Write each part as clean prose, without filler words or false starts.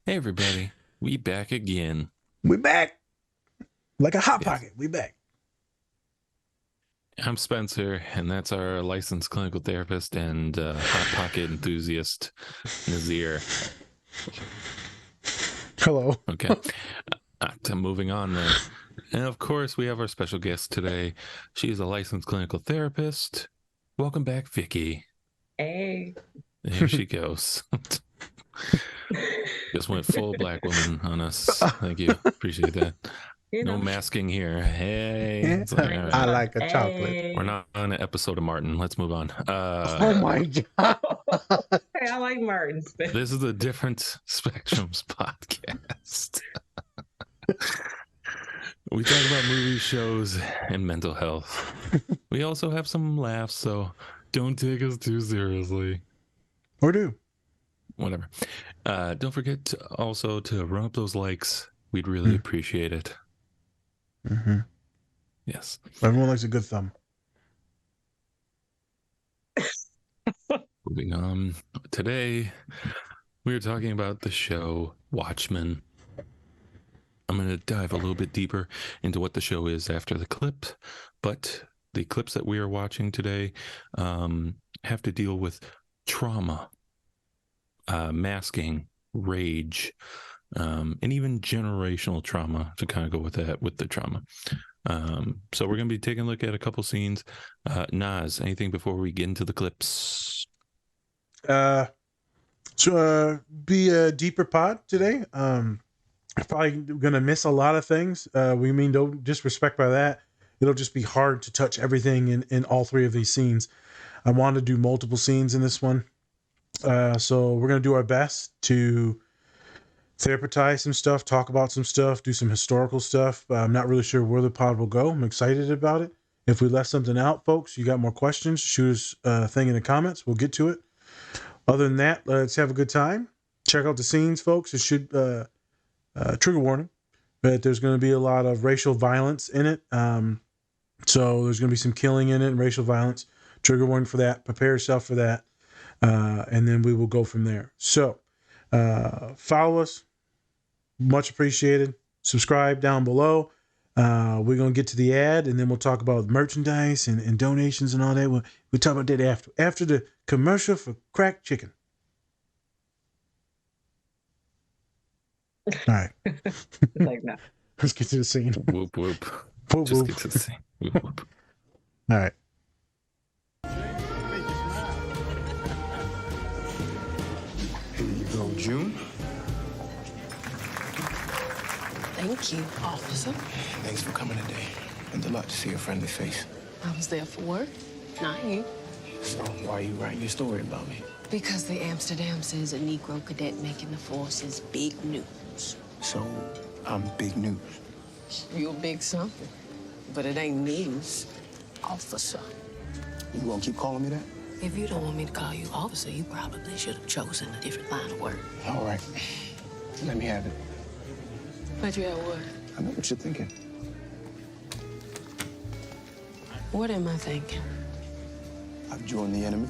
Hey everybody, we back again. We back like a hot Yes. pocket. We back. I'm Spencer, and that's our licensed clinical therapist and hot pocket enthusiast, Nazir. Hello. Okay, moving on then. And of course, we have our special guest today. She's a licensed clinical therapist. Welcome back, Vicky. Hey. There she goes. Just went full black woman on us. Thank you. Appreciate that. No masking here. Hey. Like, right. I like a chocolate. Hey. We're not on an episode of Martin. Let's move on. Oh my God. Hey, I like Martin's. This is a different spectrums podcast. We talk about movies, shows, and mental health. We also have some laughs, so don't take us too seriously. Or do. Whatever. Don't forget also to run up those likes. We'd really appreciate it. Mm-hmm. Yes. Everyone likes a good thumb. Moving on. Today, we are talking about the show Watchmen. I'm going to dive a little bit deeper into what the show is after the clip, but the clips that we are watching today have to deal with trauma, masking, rage, and even generational trauma to kind of go with that, with the trauma. So we're going to be taking a look at a couple scenes. Naz, anything before we get into the clips? Be a deeper pod today. Probably gonna miss a lot of things. We mean don't disrespect by that. It'll just be hard to touch everything in all three of these scenes. I want to do multiple scenes in this one. So we're gonna do our best to therapize some stuff, talk about some stuff, do some historical stuff. I'm not really sure where the pod will go. I'm excited about it. If we left something out, folks, you got more questions, shoot us a thing in the comments. We'll get to it. Other than that, let's have a good time. Check out the scenes, folks. It should trigger warning, but there's going to be a lot of racial violence in it. So there's going to be some killing in it and racial violence. Trigger warning for that. Prepare yourself for that. And then we will go from there. So follow us. Much appreciated. Subscribe down below. We're going to get to the ad, and then we'll talk about merchandise and donations and all that. We'll talk about that after the commercial for cracked chicken. All right. Like that. Let's get to the scene. Whoop, whoop. Whoop, Just whoop. get to the scene. Whoop, whoop. All right. Here you go, June. Thank you, officer. Thanks for coming today. Meant a lot to see a friendly face. I was there for work, not you. So why are you writing your story about me? Because the Amsterdam says a Negro cadet making the force is big news. So I'm big news. You're big something, but it ain't news, officer. You gonna keep calling me that? If you don't want me to call you officer, you probably should have chosen a different line of work. All right. Let me have it. But you at work. I know what you're thinking. What am I thinking? I've joined the enemy.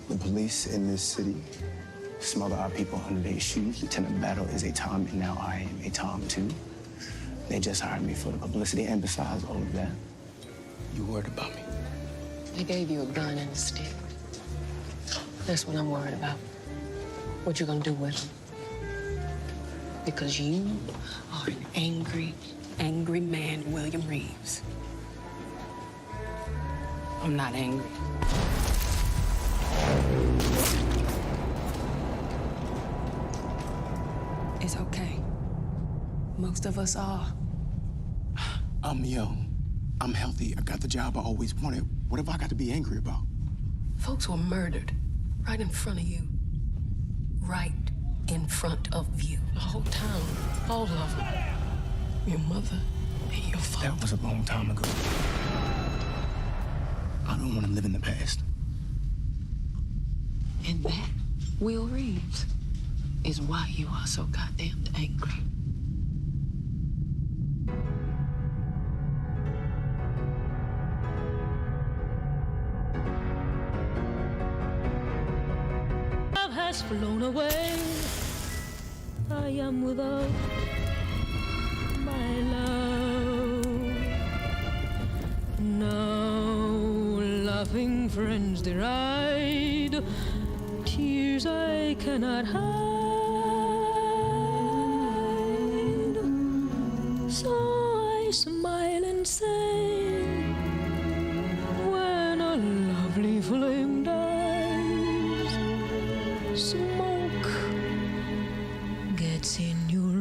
The police in this city smother our people under their shoes. Lieutenant Battle is a Tom, and now I am a Tom, too. They just hired me for the publicity, and besides all of that, you worried about me. They gave you a gun and a stick. That's what I'm worried about. What you gonna do with them? Because you are an angry, angry man, William Reeves. I'm not angry. It's okay. Most of us are. I'm young. I'm healthy. I got the job I always wanted. What have I got to be angry about? Folks were murdered right in front of you. Right in front of you. The whole town. All of them. Your mother and your father. That was a long time ago. I don't want to live in the past. And that, Will Reeves, is why you are so goddamn angry. Love has flown away. I am without my love. Now laughing friends deride, tears I cannot hide. So I smile and say, when a lovely flame dies, smoke gets in your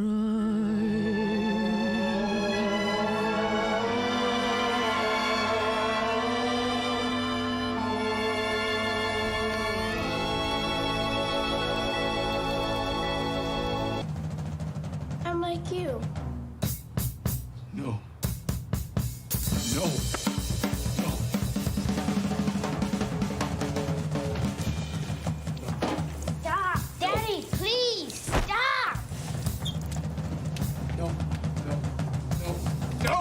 I'm like you. No. No. No. Stop! Daddy, please, stop! No. No. No. No!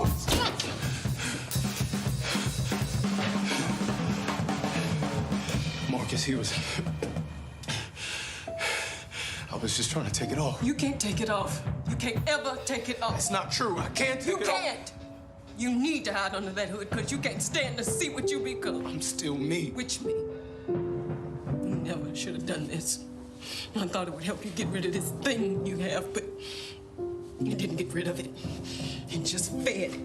Marcus, he was. I was just trying to take it off. You can't take it off. You can't ever take it off. It's not true. I can't take You it off. can't. You need to hide under that hood because you can't stand to see what you become. I'm still me. Which me? You never should have done this. I thought it would help you get rid of this thing you have, but you didn't get rid of it. And just fed it.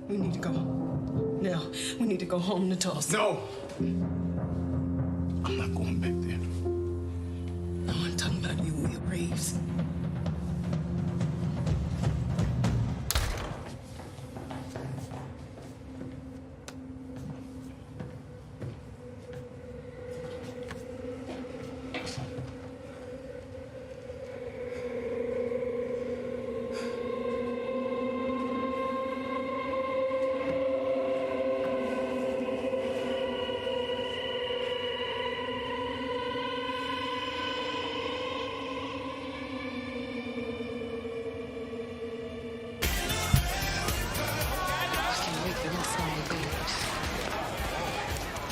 We need to go. Now, we need to go home to Tulsa. No! I'm not going back there. No, I'm talking about you, Will Reeves.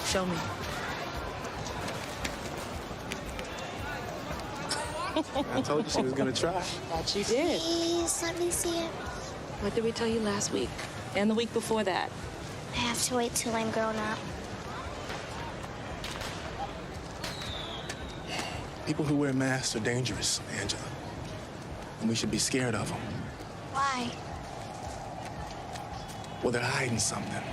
Show me. I told you she was gonna try. That you did. Please let me see it. What did we tell you last week? And the week before that? I have to wait till I'm grown up. People who wear masks are dangerous, Angela. And we should be scared of them. Why? Well, they're hiding something.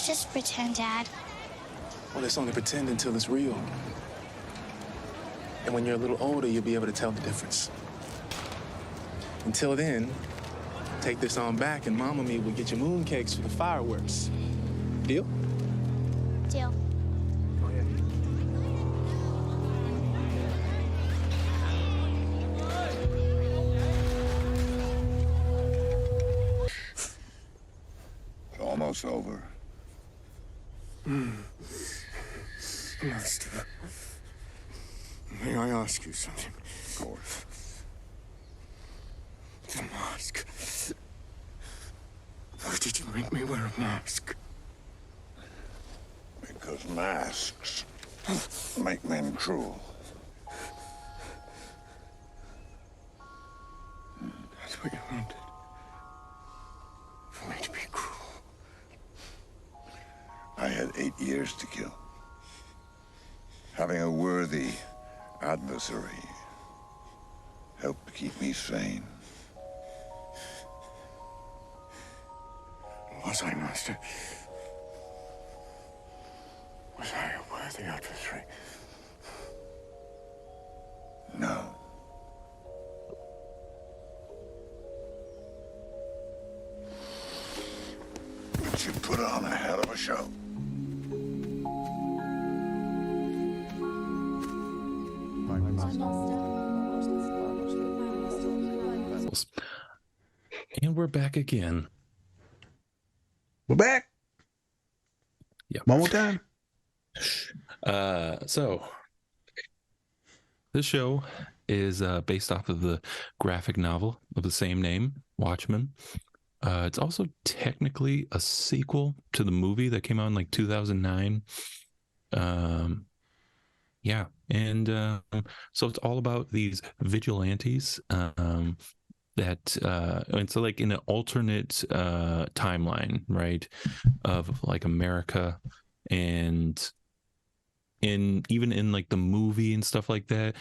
Just pretend, Dad. Well, it's only pretend until it's real. And when you're a little older, you'll be able to tell the difference. Until then, take this on back and Mom and me will get you moon cakes for the fireworks. Deal? Deal. Go ahead. It's almost over. Master, may I ask you something? Of course. The mask. Why did you make me wear a mask? Because masks make men cruel. That's what you wanted. For me to be cruel. I had 8 years to kill. Having a worthy adversary helped keep me sane. Was I, Master? Was I a worthy adversary? No. But you put on a hell of a show. And we're back again. We're back. Yep. One more time. So this show is based off of the graphic novel of the same name, Watchmen. It's also technically a sequel to the movie that came out in like 2009. Yeah, and so it's all about these vigilantes that and so like in an alternate timeline, right, of like America, and in even in like the movie and stuff like that,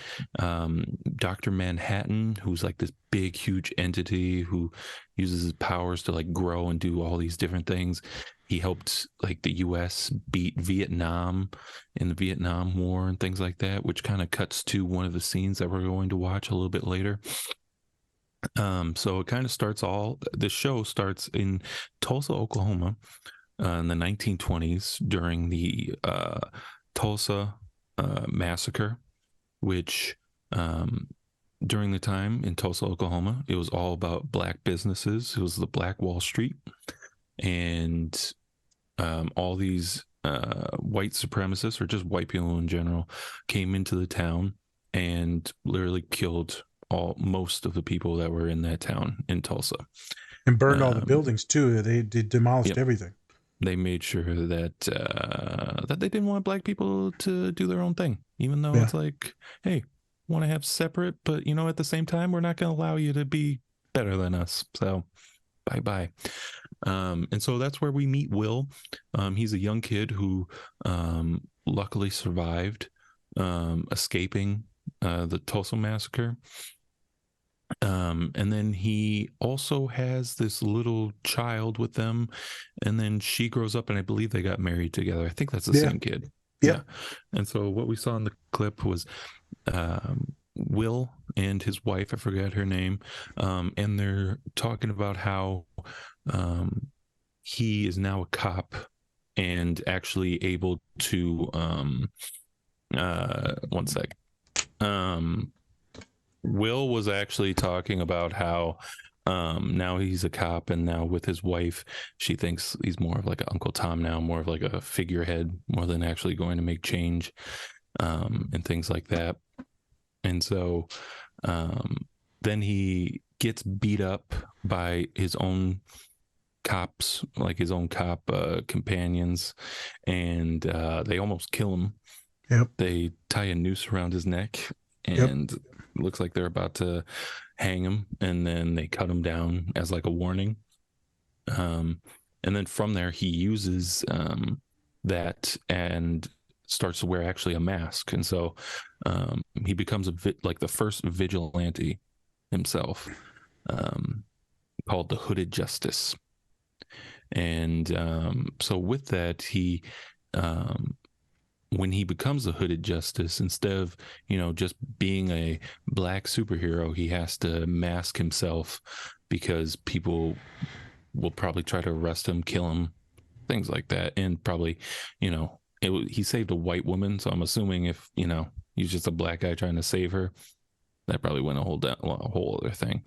Dr. Manhattan, who's like this big huge entity who uses his powers to like grow and do all these different things. He helped like the US beat Vietnam in the Vietnam War and things like that, which kind of cuts to one of the scenes that we're going to watch a little bit later. So it kind of starts all the show starts in Tulsa, Oklahoma, in the 1920s during the Tulsa massacre, which during the time in Tulsa, Oklahoma, it was all about black businesses. It was the Black Wall Street, and all these white supremacists or just white people in general came into the town and literally killed most of the people that were in that town in Tulsa, and burned all the buildings too. They demolished everything. They made sure that that they didn't want black people to do their own thing, even though it's like, hey, want to have separate, but you know, at the same time, we're not going to allow you to be better than us. So bye bye. And so that's where we meet Will. He's a young kid who luckily survived escaping the Tulsa massacre. And then he also has this little child with them, and then she grows up, and I believe they got married together. I think that's the same kid. Yeah. And so what we saw in the clip was Will and his wife, I forgot her name, and they're talking about how he is now a cop and actually able to one sec. Will was actually talking about how now he's a cop, and now with his wife, she thinks he's more of like an Uncle Tom now, more of like a figurehead, more than actually going to make change, and things like that. And so then he gets beat up by his own cops, like his own cop companions, and they almost kill him. They tie a noose around his neck, and looks like they're about to hang him, and then they cut him down as like a warning. And then from there he uses that and starts to wear actually a mask, and so he becomes like the first vigilante himself, called the Hooded Justice. And so with that, he when he becomes a Hooded Justice, instead of, you know, just being a black superhero, he has to mask himself because people will probably try to arrest him, kill him, things like that. And probably, you know, he saved a white woman, so I'm assuming if, you know, he's just a black guy trying to save her, that probably went a whole other thing.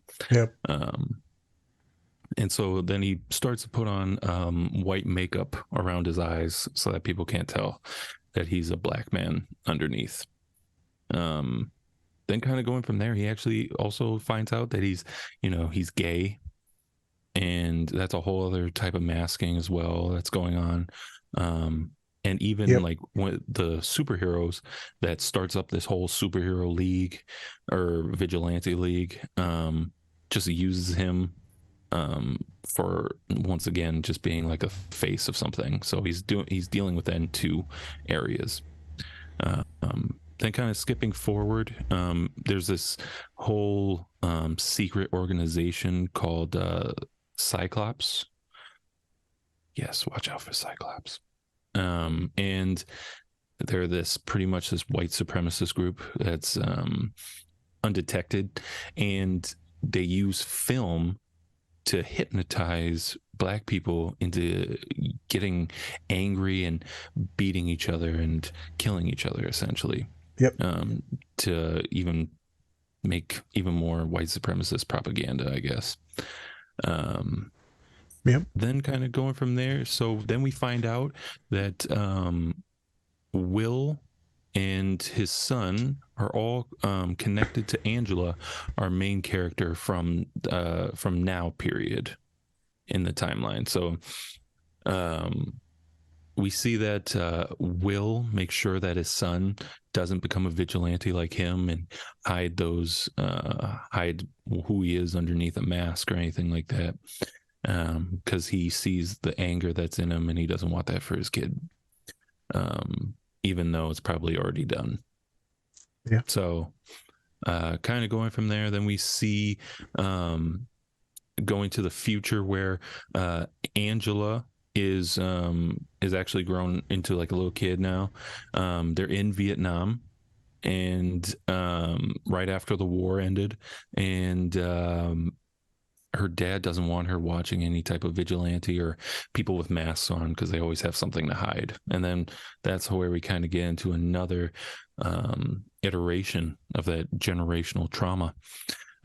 And so then he starts to put on white makeup around his eyes so that people can't tell that he's a black man underneath. Then kind of going from there, he actually also finds out that he's, you know, he's gay, and that's a whole other type of masking as well that's going on. And even like when the superheroes that starts up this whole superhero league or vigilante league, just uses him for, once again, just being like a face of something. So he's dealing with that in two areas. Then kind of skipping forward, there's this whole secret organization called Cyclops. Yes, watch out for Cyclops. And they're pretty much this white supremacist group that's undetected, and they use film to hypnotize black people into getting angry and beating each other and killing each other, essentially. To even make even more white supremacist propaganda, I guess. Then kind of going from there. So then we find out that Will and his son are all connected to Angela, our main character from now period in the timeline. So we see that Will make sure that his son doesn't become a vigilante like him and hide who he is underneath a mask or anything like that, because he sees the anger that's in him and he doesn't want that for his kid, even though it's probably already done. Yeah. So kind of going from there, then we see going to the future where Angela is actually grown into like a little kid now. They're in Vietnam, and right after the war ended, and her dad doesn't want her watching any type of vigilante or people with masks on because they always have something to hide. And then that's where we kind of get into another iteration of that generational trauma,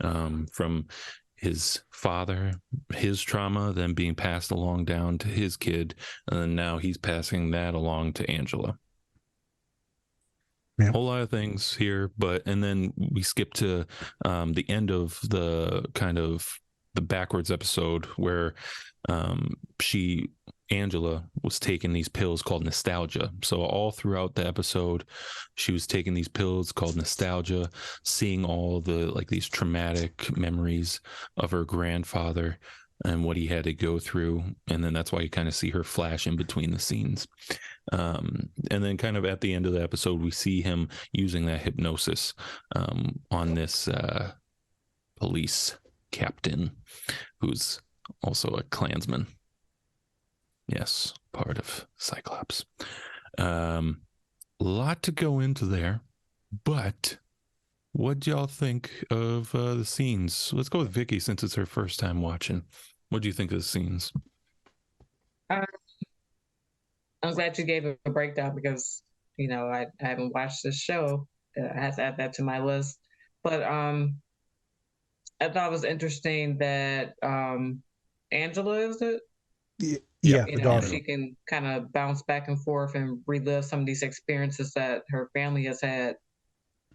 from his father, his trauma, then being passed along down to his kid, and then now he's passing that along to Angela. Yeah. Whole lot of things here, and then we skip to the end of the kind of the backwards episode where Angela was taking these pills called nostalgia. So all throughout the episode, she was taking these pills called nostalgia, seeing all the like these traumatic memories of her grandfather and what he had to go through. And then that's why you kind of see her flash in between the scenes. And then kind of at the end of the episode, we see him using that hypnosis on this police captain who's also a Klansman. Yes, part of Cyclops. A lot to go into there, but what do y'all think of the scenes? Let's go with Vicky since it's her first time watching. What do you think of the scenes? I'm glad you gave a breakdown because, I haven't watched this show. I have to add that to my list. But I thought it was interesting that Angela, is it? Yeah, You the know, daughter. she can kind of bounce back and forth and relive some of these experiences that her family has had.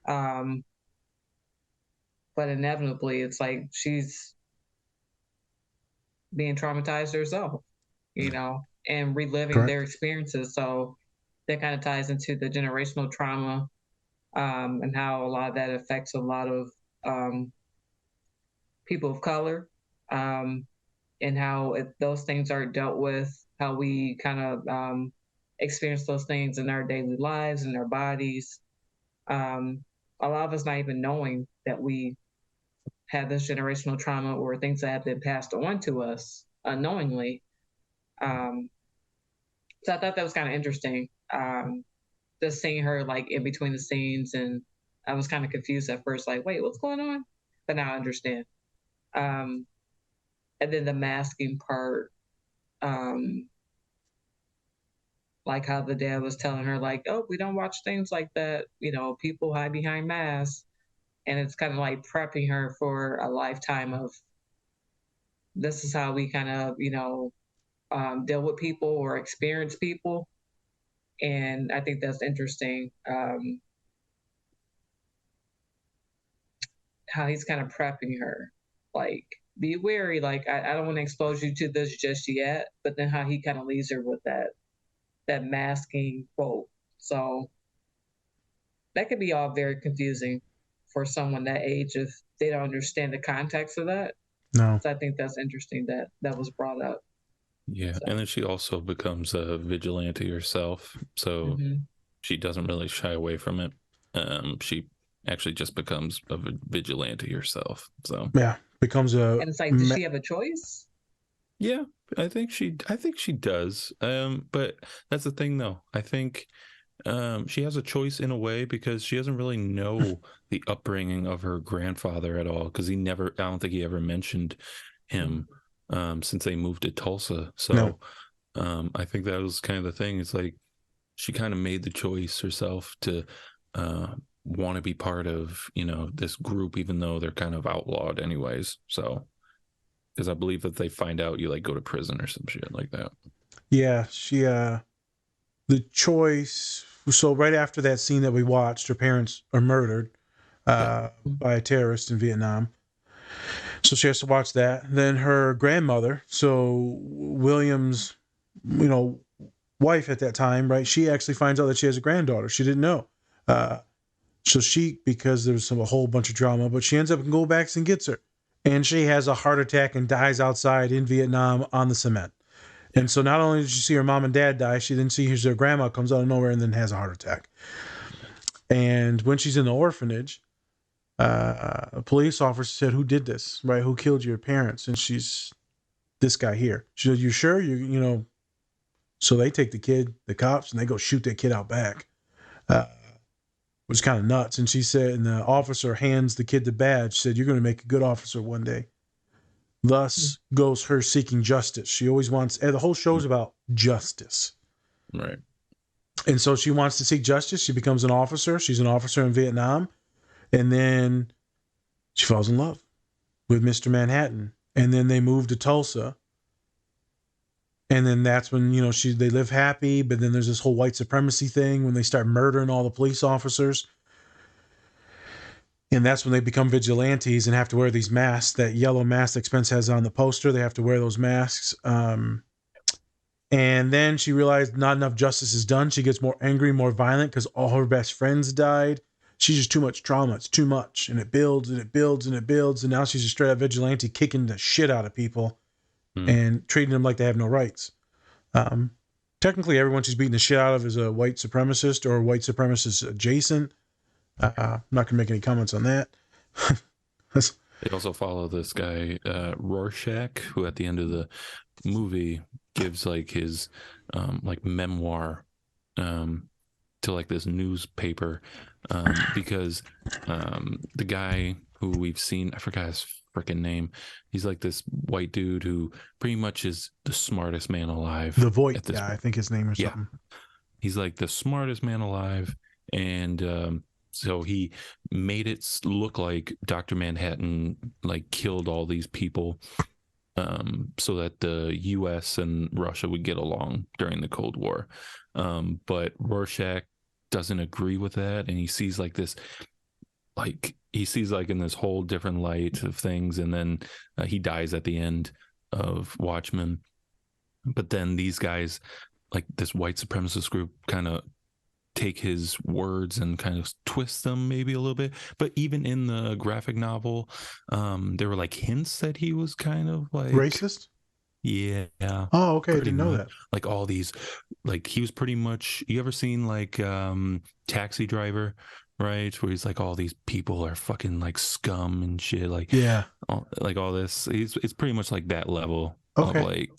But inevitably, it's like she's being traumatized herself, and reliving Correct. their experiences. So that kind of ties into the generational trauma, and how a lot of that affects a lot of people of color, and how those things are dealt with, how we kind of experience those things in our daily lives and our bodies. A lot of us not even knowing that we have this generational trauma or things that have been passed on to us unknowingly. So I thought that was kind of interesting. Just seeing her like in between the scenes, and I was kind of confused at first, like, wait, what's going on? But now I understand. And then the masking part, like how the dad was telling her, like, oh, we don't watch things like that. People hide behind masks. And it's kind of like prepping her for a lifetime of this is how we kind of, deal with people or experience people. And I think that's interesting, how he's kind of prepping her. Like, be wary, like, I don't want to expose you to this just yet, but then how he kind of leaves her with that masking quote. So that could be all very confusing for someone that age if they don't understand the context of that. No. So I think that's interesting that was brought up. Yeah, So. and then she also becomes a vigilante herself, so she doesn't really shy away from it. She actually just becomes a vigilante herself. So yeah, becomes a. And it's like, does she have a choice? Yeah, I think she does. But that's the thing, though. I think she has a choice in a way because she doesn't really know the upbringing of her grandfather at all because I don't think he ever mentioned him since they moved to Tulsa. So I think that was kind of the thing. It's like she kind of made the choice herself to want to be part of, this group, even though they're kind of outlawed anyways. So, because I believe that they find out you like go to prison or some shit like that. Yeah, she the choice. So right after that scene that we watched, her parents are murdered by a terrorist in Vietnam. So she has to watch that. Then her grandmother, so William's, wife at that time, right? She actually finds out that she has a granddaughter. She didn't know. So she, because there was a whole bunch of drama, but she ends up and go back and gets her. And she has a heart attack and dies outside in Vietnam on the cement. And so not only did she see her mom and dad die, she then sees her grandma comes out of nowhere and then has a heart attack. And when she's in the orphanage, a police officer said, "Who did this? Right? Who killed your parents?" And she's, "This guy here." She said, "You sure? You know?" So they take the cops, and they go shoot that kid out back. Was kind of nuts. And she said, and the officer hands the kid the badge, said, "You're going to make a good officer one day." Thus goes her seeking justice. She always wants, and the whole show's about justice. Right. And so she wants to seek justice. She becomes an officer. She's an officer in Vietnam. And then she falls in love with Mr. Manhattan. And then they move to Tulsa. And then that's when, they live happy, but then there's this whole white supremacy thing when they start murdering all the police officers. And that's when they become vigilantes and have to wear these masks, that yellow mask that Spence has on the poster. They have to wear those masks. And then she realized not enough justice is done. She gets more angry, more violent because all her best friends died. She's just too much trauma. It's too much. And it builds and it builds and it builds. And now she's a straight up vigilante kicking the shit out of people and treating them like they have no rights. Technically, everyone she's beating the shit out of is a white supremacist or white supremacist adjacent. I'm not going to make any comments on that. They also follow this guy, Rorschach, who at the end of the movie gives like his like memoir to like this newspaper because the guy who we've seen, I forgot his freaking name. He's like this white dude who pretty much is the smartest man alive. The Voight guy, I think his name or something. He's like the smartest man alive. And so he made it look like Dr. Manhattan like killed all these people so that the US and Russia would get along during the Cold War. But Rorschach doesn't agree with that. And he sees like this, like he sees like in this whole different light of things. And then he dies at the end of Watchmen. But then these guys, like this white supremacist group, kind of take his words and kind of twist them maybe a little bit. But even in the graphic novel, there were like hints that he was kind of like racist. Yeah. Oh, okay. I didn't know that. Like all these, like he was pretty much, you ever seen like Taxi Driver, right? Where he's like, all these people are fucking like scum and shit. Like, like all this. It's pretty much like that level of like,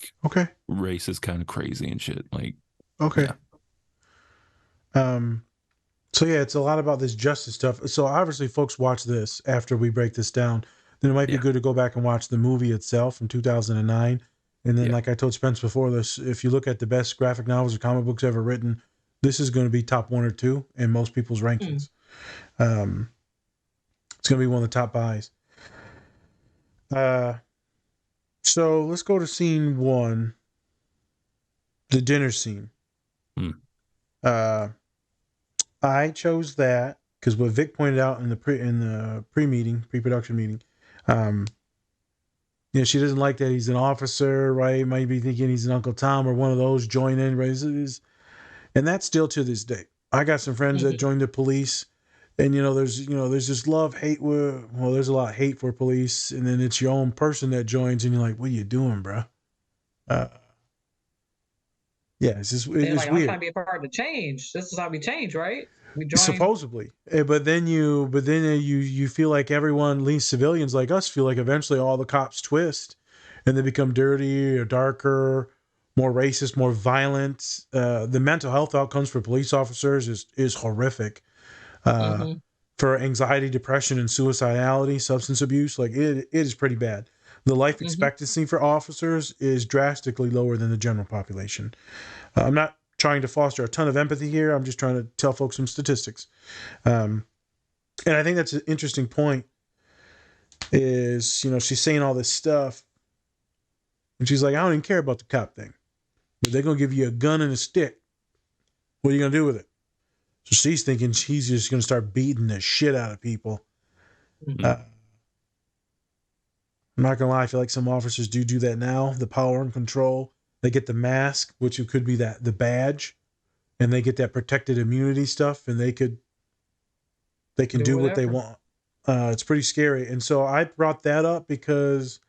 race is kind of crazy and shit. Like, so yeah, it's a lot about this justice stuff. So obviously folks watch this after we break this down, then it might be good to go back and watch the movie itself from 2009. And then like I told Spence before this, if you look at the best graphic novels or comic books ever written, this is going to be top 1 or 2 in most people's rankings. It's going to be one of the top buys. So let's go to scene 1, the dinner scene. I chose that because what Vic pointed out in the pre-production meeting, she doesn't like that he's an officer, right? Might be thinking he's an Uncle Tom or one of those join in, right? And that's still to this day. I got some friends that joined the police, and there's this love-hate. Well, there's a lot of hate for police, and then it's your own person that joins, and you're like, "What are you doing, bro?" It's just weird. I'm weird. trying to be a part of the change. This is how we change, right? We join. Supposedly, but then you feel like everyone, at least civilians like us, feel like eventually all the cops twist, and they become dirty or darker, more racist, more violent. The mental health outcomes for police officers is horrific. For anxiety, depression, and suicidality, substance abuse, like it is pretty bad. The life expectancy for officers is drastically lower than the general population. I'm not trying to foster a ton of empathy here. I'm just trying to tell folks some statistics. And I think that's an interesting point is, she's saying all this stuff and she's like, I don't even care about the cop thing, but they're going to give you a gun and a stick. What are you going to do with it? So she's thinking she's just going to start beating the shit out of people. I'm not going to lie. I feel like some officers do that now. The power and control They get the mask, which could be the badge, and they get that protected immunity stuff, and they can do what they want. It's pretty scary. And so I brought that up because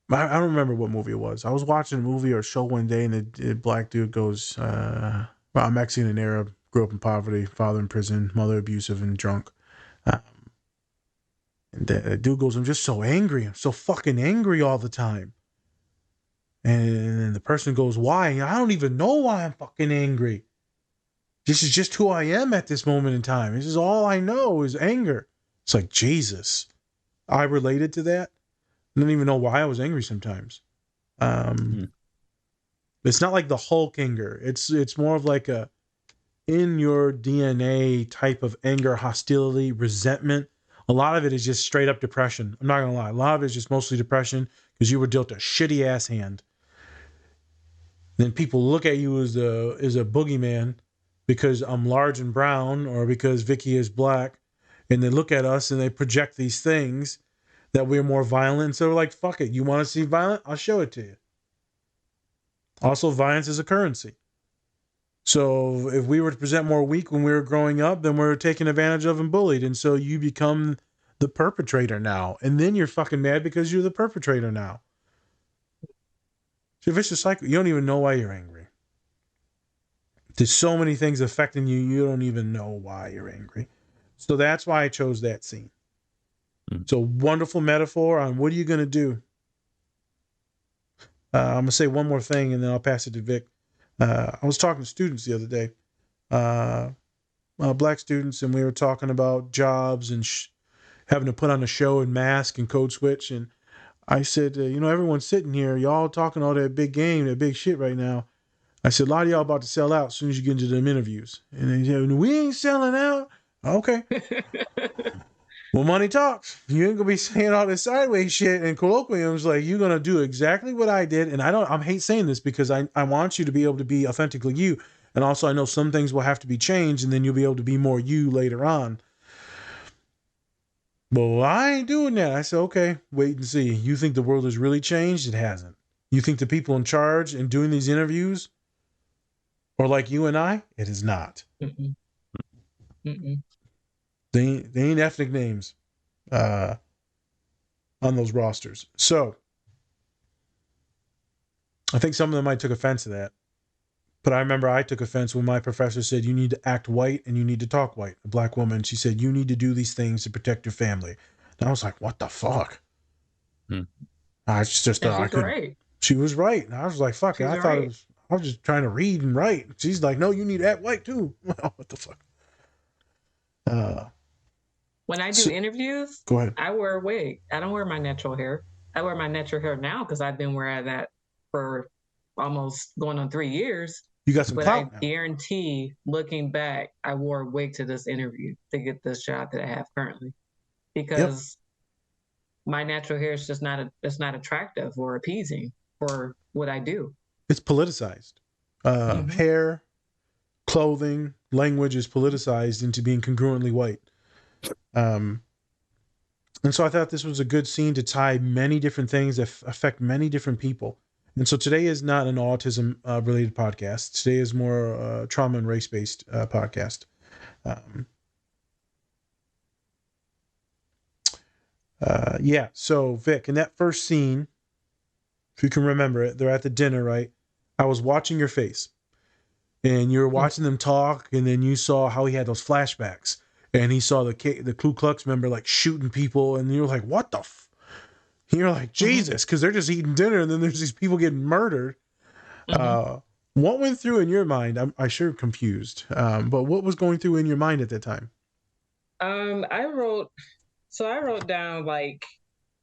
I don't remember what movie it was. I was watching a movie or a show one day, and the black dude goes, well, I'm Mexican and Arab, grew up in poverty, father in prison, mother abusive and drunk. And the dude goes, I'm just so angry. I'm so fucking angry all the time. And the person goes, why? I don't even know why I'm fucking angry. This is just who I am at this moment in time. This is all I know is anger. It's like, Jesus. I related to that. I don't even know why I was angry sometimes. It's not like the Hulk anger. It's more of like a in your DNA type of anger, hostility, resentment. A lot of it is just straight up depression. I'm not gonna lie. A lot of it is just mostly depression because you were dealt a shitty ass hand. Then people look at you as a boogeyman because I'm large and brown or because Vicky is black, and they look at us and they project these things that we're more violent. So we're like, fuck it. You want to see violent? I'll show it to you. Also, violence is a currency. So if we were to present more weak when we were growing up, then we're taken advantage of and bullied. And so you become the perpetrator now. And then you're fucking mad because you're the perpetrator now. It's a vicious cycle. You don't even know why you're angry. There's so many things affecting you, you don't even know why you're angry. So that's why I chose that scene. It's a wonderful metaphor on what are you going to do? I'm going to say one more thing and then I'll pass it to Vic. I was talking to students the other day, black students, and we were talking about jobs and having to put on a show and mask and code switch. And I said, everyone's sitting here, y'all talking all that big game, that big shit right now. I said, a lot of y'all about to sell out as soon as you get into them interviews. And they said, we ain't selling out. Okay. Well, money talks. You ain't gonna be saying all this sideways shit and colloquiums. Like, you're gonna do exactly what I did. And I hate saying this because I want you to be able to be authentically you. And also I know some things will have to be changed and then you'll be able to be more you later on. Well, I ain't doing that. I said, okay, wait and see. You think the world has really changed? It hasn't. You think the people in charge and doing these interviews are like you and I? It is not. Mm-mm. Mm-mm. They ain't ethnic names on those rosters. So I think some of them might took offense to that. But I remember I took offense when my professor said, you need to act white and you need to talk white. A black woman, she said, you need to do these things to protect your family. And I was like, what the fuck? I just thought I couldn't. Right. She was right. And I was like, fuck it. I thought I was just trying to read and write. She's like, no, you need to act white too. What the fuck? When I do interviews, go ahead. I wear a wig. I don't wear my natural hair. I wear my natural hair now because I've been wearing that for almost going on 3 years. You got some clout now. Guarantee, looking back, I wore a wig to this interview to get this job that I have currently because my natural hair is just it's not attractive or appeasing for what I do. It's politicized. Hair, clothing, language is politicized into being congruently white. And so I thought this was a good scene to tie many different things that affect many different people. And so today is not an autism related podcast. Today is more trauma and race-based podcast. So Vic, in that first scene, if you can remember it, they're at the dinner, right? I was watching your face and you were watching them talk, and then you saw how he had those flashbacks and he saw the Ku Klux member like shooting people, and you were like, what the you're like, Jesus, because they're just eating dinner and then there's these people getting murdered. What went through in your mind? I'm sure confused, but what was going through in your mind at that time? I wrote down like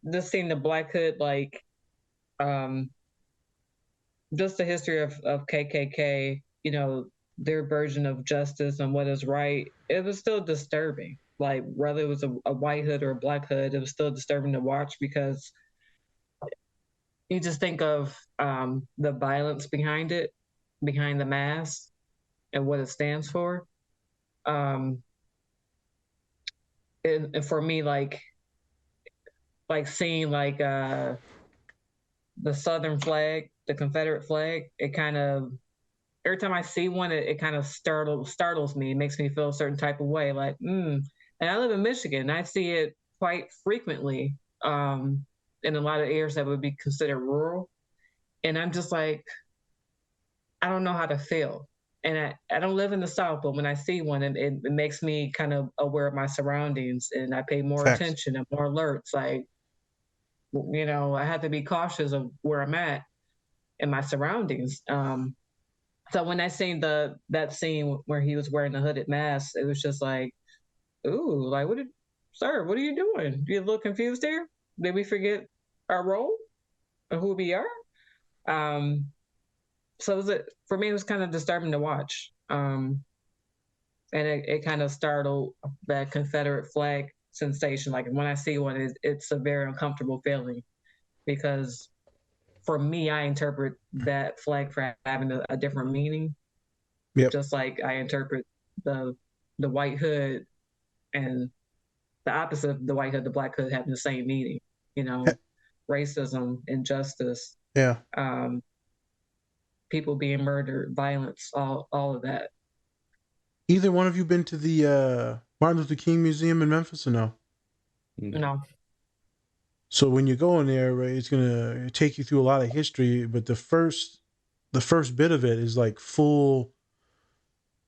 this scene, the Black Hood, like just the history of KKK, their version of justice and what is right. It was still disturbing. Like whether it was a white hood or a black hood, it was still disturbing to watch because you just think of the violence behind it, behind the mask and what it stands for. And for me, like seeing like the Southern flag, the Confederate flag. It kind of every time I see one, it kind of startles me. It makes me feel a certain type of way, like And I live in Michigan, and I see it quite frequently in a lot of areas that would be considered rural. And I'm just like, I don't know how to feel. And I don't live in the South, but when I see one, it makes me kind of aware of my surroundings, and I pay more Facts. attention and more alerts. Like, I have to be cautious of where I'm at in my surroundings. So when I seen that scene where he was wearing the hooded mask, it was just like, ooh, like sir, what are you doing? You look confused here? Did we forget our role and who we are? So for me, it was kind of disturbing to watch. And it kind of startled that Confederate flag sensation. Like when I see one, it's a very uncomfortable feeling because for me, I interpret that flag for having a different meaning. Yep. Just like I interpret the white hood and the opposite of the white hood, the black hood having the same meaning. Racism, injustice, Yeah. people being murdered, violence, all of that. Either one of you been to the Martin Luther King Museum in Memphis or no? No. So when you go in there, right, it's gonna take you through a lot of history, but the first bit of it is like full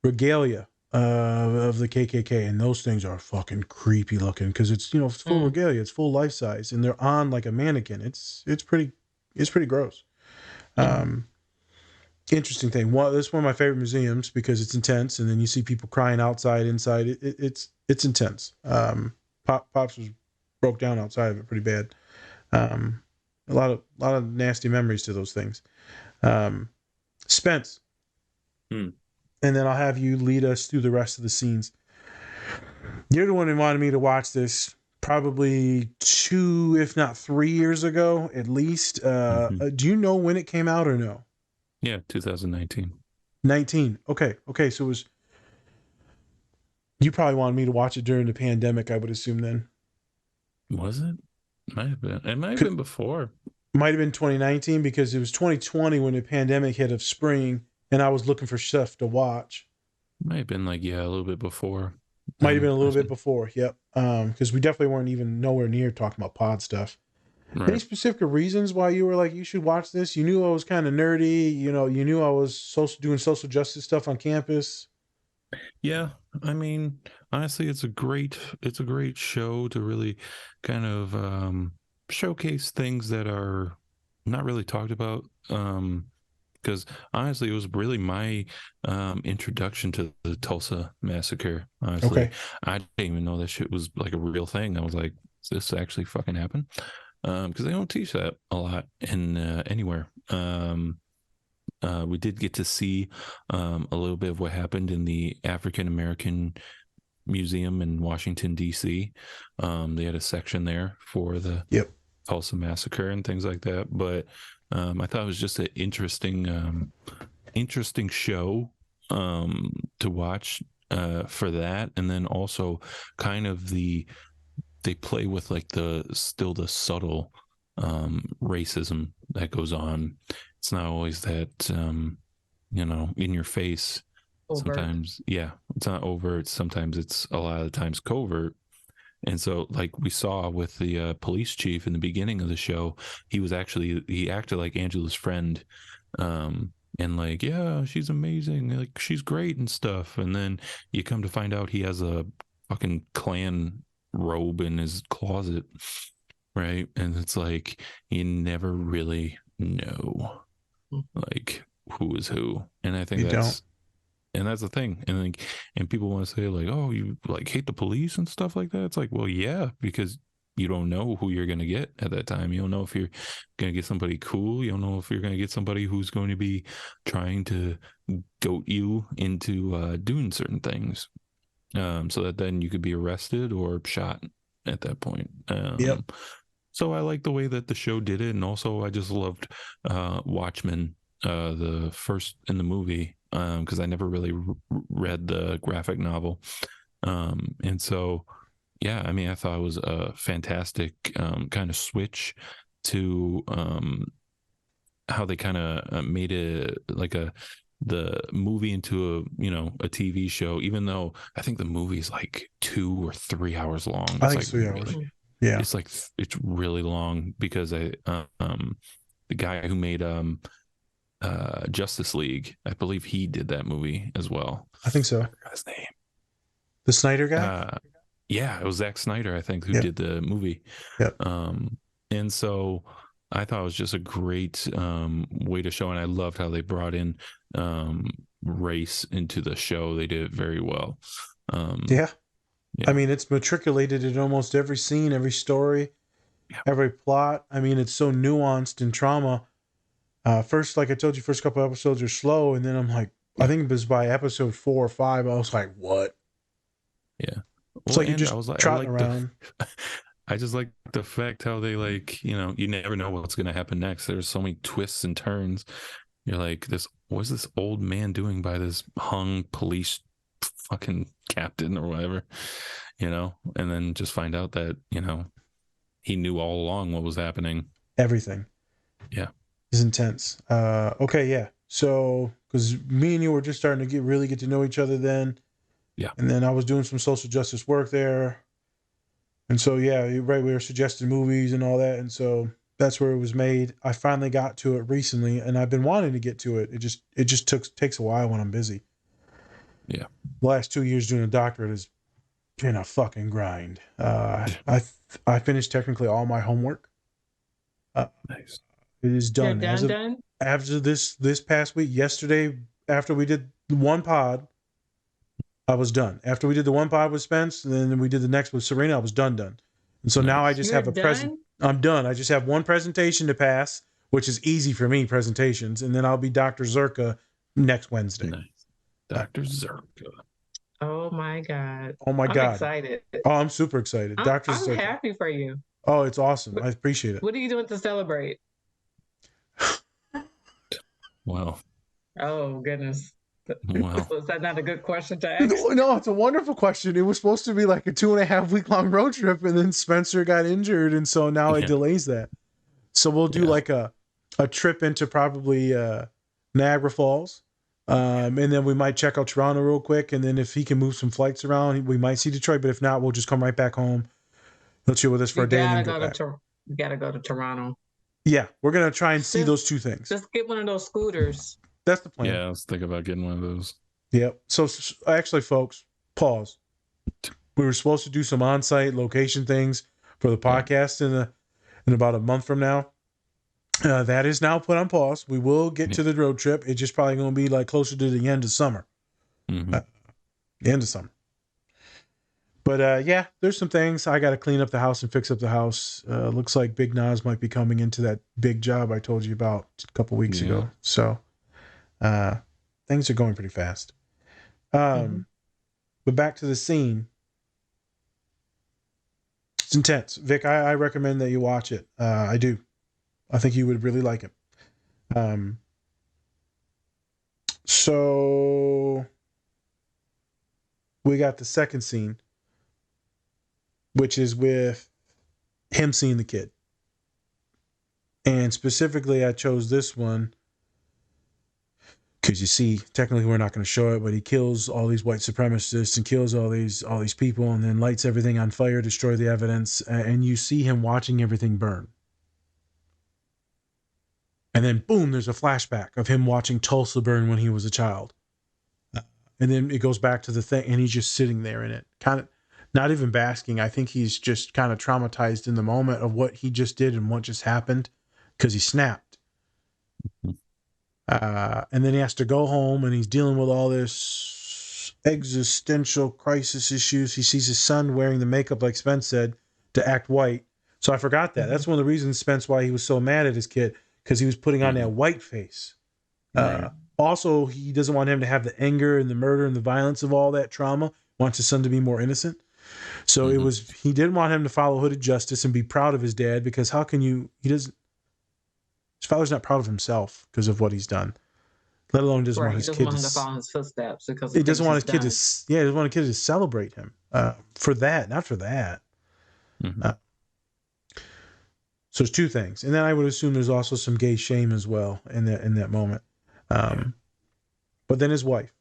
regalia of the KKK, and those things are fucking creepy looking because it's it's full regalia, it's full life size, and they're on like a mannequin. It's pretty gross. Interesting thing. This is one of my favorite museums because it's intense, and then you see people crying outside, inside. It's intense. Pops was broke down outside of it pretty bad. A lot of nasty memories to those things. Spence, and then I'll have you lead us through the rest of the scenes. You're the one who wanted me to watch this probably 2, if not 3 years ago, at least. Do you know when it came out or no? Yeah, 2019. 19. Okay. So it was. You probably wanted me to watch it during the pandemic, I would assume then. Was it? Might have been. It might have been before. Might have been 2019 because it was 2020 when the pandemic hit of spring, and I was looking for stuff to watch. Might have been a little bit before. Might have been a little bit before. Yep. Because we definitely weren't even nowhere near talking about pod stuff. Right. Any specific reasons why you were like, you should watch this? You knew I was kind of nerdy. You knew I was doing social justice stuff on campus. Yeah, I mean, honestly, it's a great show to really kind of showcase things that are not really talked about. Because honestly, it was really my introduction to the Tulsa massacre. Honestly, okay. I didn't even know that shit was like a real thing. I was like, does this actually fucking happen? Because they don't teach that a lot in anywhere. We did get to see a little bit of what happened in the African American Museum in Washington, D.C. They had a section there for the Tulsa massacre and things like that. But I thought it was just an interesting show to watch for that. And then also kind of they play with like the subtle racism that goes on. It's not always that in your face. Overt. Sometimes it's not overt. Sometimes it's a lot of the times covert. And so like we saw with the police chief in the beginning of the show, he acted like Angela's friend, and like, yeah, she's amazing, like she's great and stuff. And then you come to find out he has a fucking Klan robe in his closet, right? And it's like you never really know like who is who. And I think that's the thing. And like, and people want to say like, oh, you like hate the police and stuff like that. It's like, well, yeah, because you don't know who you're going to get at that time. You don't know if you're going to get somebody cool. You don't know if you're going to get somebody who's going to be trying to goat you into doing certain things, so that then you could be arrested or shot at that point. So I like the way that the show did it. And also I just loved Watchmen, the first in the movie, because I never really read the graphic novel. And so, yeah, I mean, I thought it was a fantastic kind of switch to how they kind of made it like the movie into a TV show, even though I think the movie's like 2 or 3 hours long. I It's think like it's 3 hours. Yeah. it's really long because the guy who made Justice League, I believe he did that movie as well. I think so. I forgot his name. The Snyder guy? Yeah, it was Zack Snyder, I think, who did the movie. Yep. And so I thought it was just a great way to show, and I loved how they brought in race into the show. They did it very well. Yeah. I mean, it's matriculated in almost every scene, every story, every plot. I mean, it's so nuanced in trauma. First, like I told you, first couple episodes are slow, and then I'm like, I think it was by episode 4 or 5, I was like, what? Yeah. It's like you're just trotting around. I just like the fact how they you never know what's going to happen next. There's so many twists and turns. You're like, what's this old man doing by this hung police fucking captain or whatever, and then just find out that, he knew all along what was happening. Everything. Yeah. Is intense. Okay. Yeah. So, cause me and you were just starting to really get to know each other then. Yeah. And then I was doing some social justice work there. And so, yeah, you're right. We were suggesting movies and all that. And so that's where it was made. I finally got to it recently, and I've been wanting to get to it. It just takes a while when I'm busy. Yeah. The last 2 years doing a doctorate has been a fucking grind. I finished technically all my homework. Nice. It is done. You're done? After this past week, yesterday, after we did one pod, I was done. After we did the one pod with Spence, and then we did the next with Serena, I was done. And so now I just have a present. I'm done. I just have one presentation to pass, which is easy for me, presentations. And then I'll be Dr. Zerka next Wednesday. Nice. Dr. Zerka. Oh my God. Oh my God. I'm excited. Oh, I'm super excited. Dr. I'm Zerka. happy for you. Oh, it's awesome. I appreciate it. What are you doing to celebrate? Wow. Oh, goodness. Wow. So is that not a good question to ask? No, it's a wonderful question. It was supposed to be like a 2.5 week long road trip, and then Spencer got injured, and so now it delays that. So we'll do like a trip into probably Niagara Falls, and then we might check out Toronto real quick, and then if he can move some flights around, we might see Detroit. But if not, we'll just come right back home. He'll chill with us for a day. And then you gotta go to Toronto. Yeah, we're gonna try and see those two things. Just get one of those scooters. That's the plan. Yeah, I was thinking about getting one of those. Yep. So actually, folks, pause. We were supposed to do some on-site location things for the podcast in about a month from now. That is now put on pause. We will get to the road trip. It's just probably going to be like closer to the end of summer. Mm-hmm. The end of summer. But yeah, there's some things. I got to clean up the house and fix up the house. Looks like Big Nas might be coming into that big job I told you about a couple weeks ago. So things are going pretty fast. But back to the scene. It's intense. Vic, I recommend that you watch it. I do. I think you would really like it. So we got the second scene, which is with him seeing the kid. And specifically, I chose this one because you see, technically we're not going to show it, but he kills all these white supremacists and kills all these people and then lights everything on fire, destroy the evidence, and you see him watching everything burn. And then boom, there's a flashback of him watching Tulsa burn when he was a child. And then it goes back to the thing, and he's just sitting there in it, kind of not even basking. I think he's just kind of traumatized in the moment of what he just did and what just happened because he snapped. And then he has to go home, and he's dealing with all this existential crisis issues. He sees his son wearing the makeup, like Spence said, to act white. So I forgot that. That's one of the reasons, Spence, why he was so mad at his kid, because he was putting on that white face. Right. Also, he doesn't want him to have the anger and the murder and the violence of all that trauma. Wants his son to be more innocent. So he didn't want him to follow hooded justice and be proud of his dad, because how can you, his father's not proud of himself because of what he's done, let alone doesn't want his kid to follow his footsteps because he doesn't want his kid to, he doesn't want a kid to celebrate him for that, not for that. So there's two things, and then I would assume there's also some gay shame as well in that moment. But then his wife.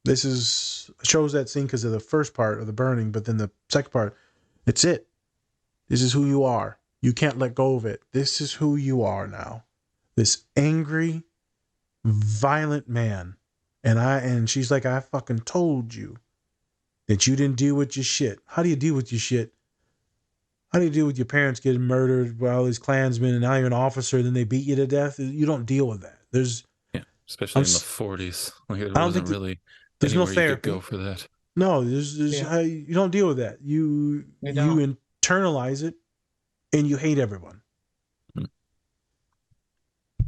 This shows that scene because of the first part of the burning, but then the second part, it's it. This is who you are. You can't let go of it. This is who you are now. This angry, violent man. And she's like, I fucking told you that you didn't deal with your shit. How do you deal with your shit? How do you deal with your parents getting murdered by all these Klansmen and now you're an officer and then they beat you to death? You don't deal with that. Especially in the 40s. Like there wasn't really there's no anywhere you could therapy. go for that. No, you don't deal with that. You internalize it and you hate everyone.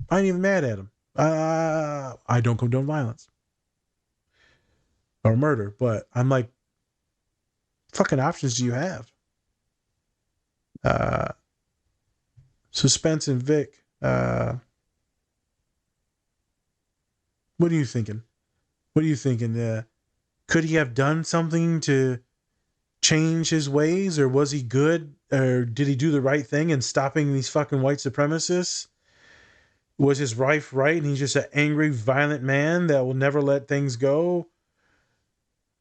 I ain't even mad at him. I don't condone violence or murder, but I'm like, fucking options do you have? Suspense and Vic. What are you thinking? What are you thinking? Could he have done something to change his ways, or was he good, or did he do the right thing in stopping these fucking white supremacists? Was his wife right, and he's just an angry, violent man that will never let things go?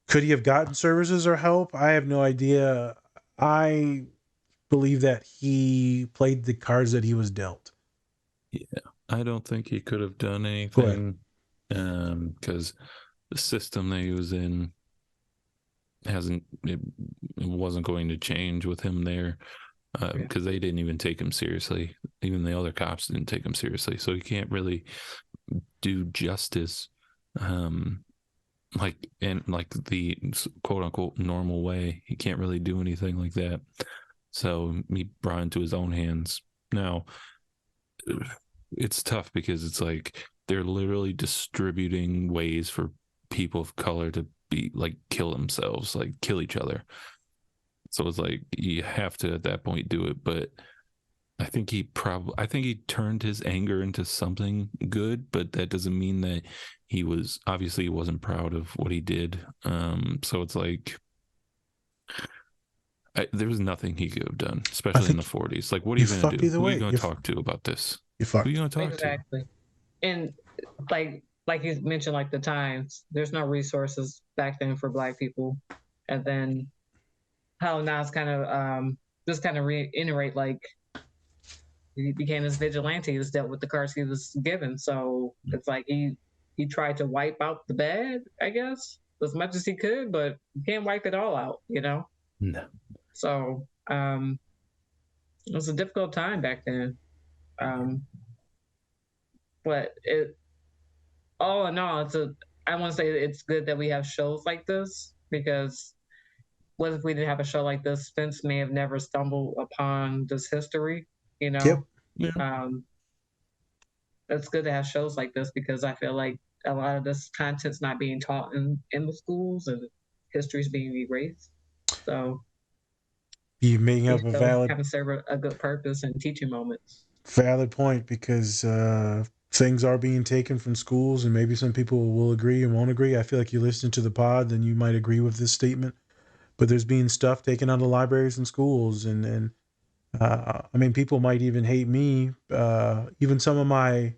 Could he have gotten services or help? I have no idea. I believe that he played the cards that he was dealt. Yeah, I don't think he could have done anything because the system that he was in it wasn't going to change with him there because they didn't even take him seriously. Even the other cops didn't take him seriously, so he can't really do justice like the quote unquote normal way. He can't really do anything like that, so he brought into his own hands. Now it's tough because it's like they're literally distributing ways for people of color to be like kill themselves, like kill each other. So it's like you have to at that point do it. But I think he turned his anger into something good, but that doesn't mean that he wasn't proud of what he did. So it's like there was nothing he could have done, especially in the 40s. Like, what are you going to do? Who are you going to talk to about this? Who are you going to talk to? Exactly. And like you mentioned, like the times, there's no resources back then for Black people. And then how now it's kind of just kind of reiterate, like he became this vigilante. He was dealt with the cards he was given. So it's like he tried to wipe out the bad, I guess, as much as he could, but you can't wipe it all out, you know? No. So it was a difficult time back then. But all in all, I want to say it's good that we have shows like this, because what if we didn't have a show like this? Spence may have never stumbled upon this history, you know? Yep. Yeah. It's good to have shows like this because I feel like a lot of this content's not being taught in the schools and history's being erased. So you may have a valid have to serve a good purpose and teaching moments. Valid point, because things are being taken from schools, and maybe some people will agree and won't agree. I feel like you listen to the pod, then you might agree with this statement. But there's being stuff taken out of libraries and schools, and I mean, people might even hate me. Even some of my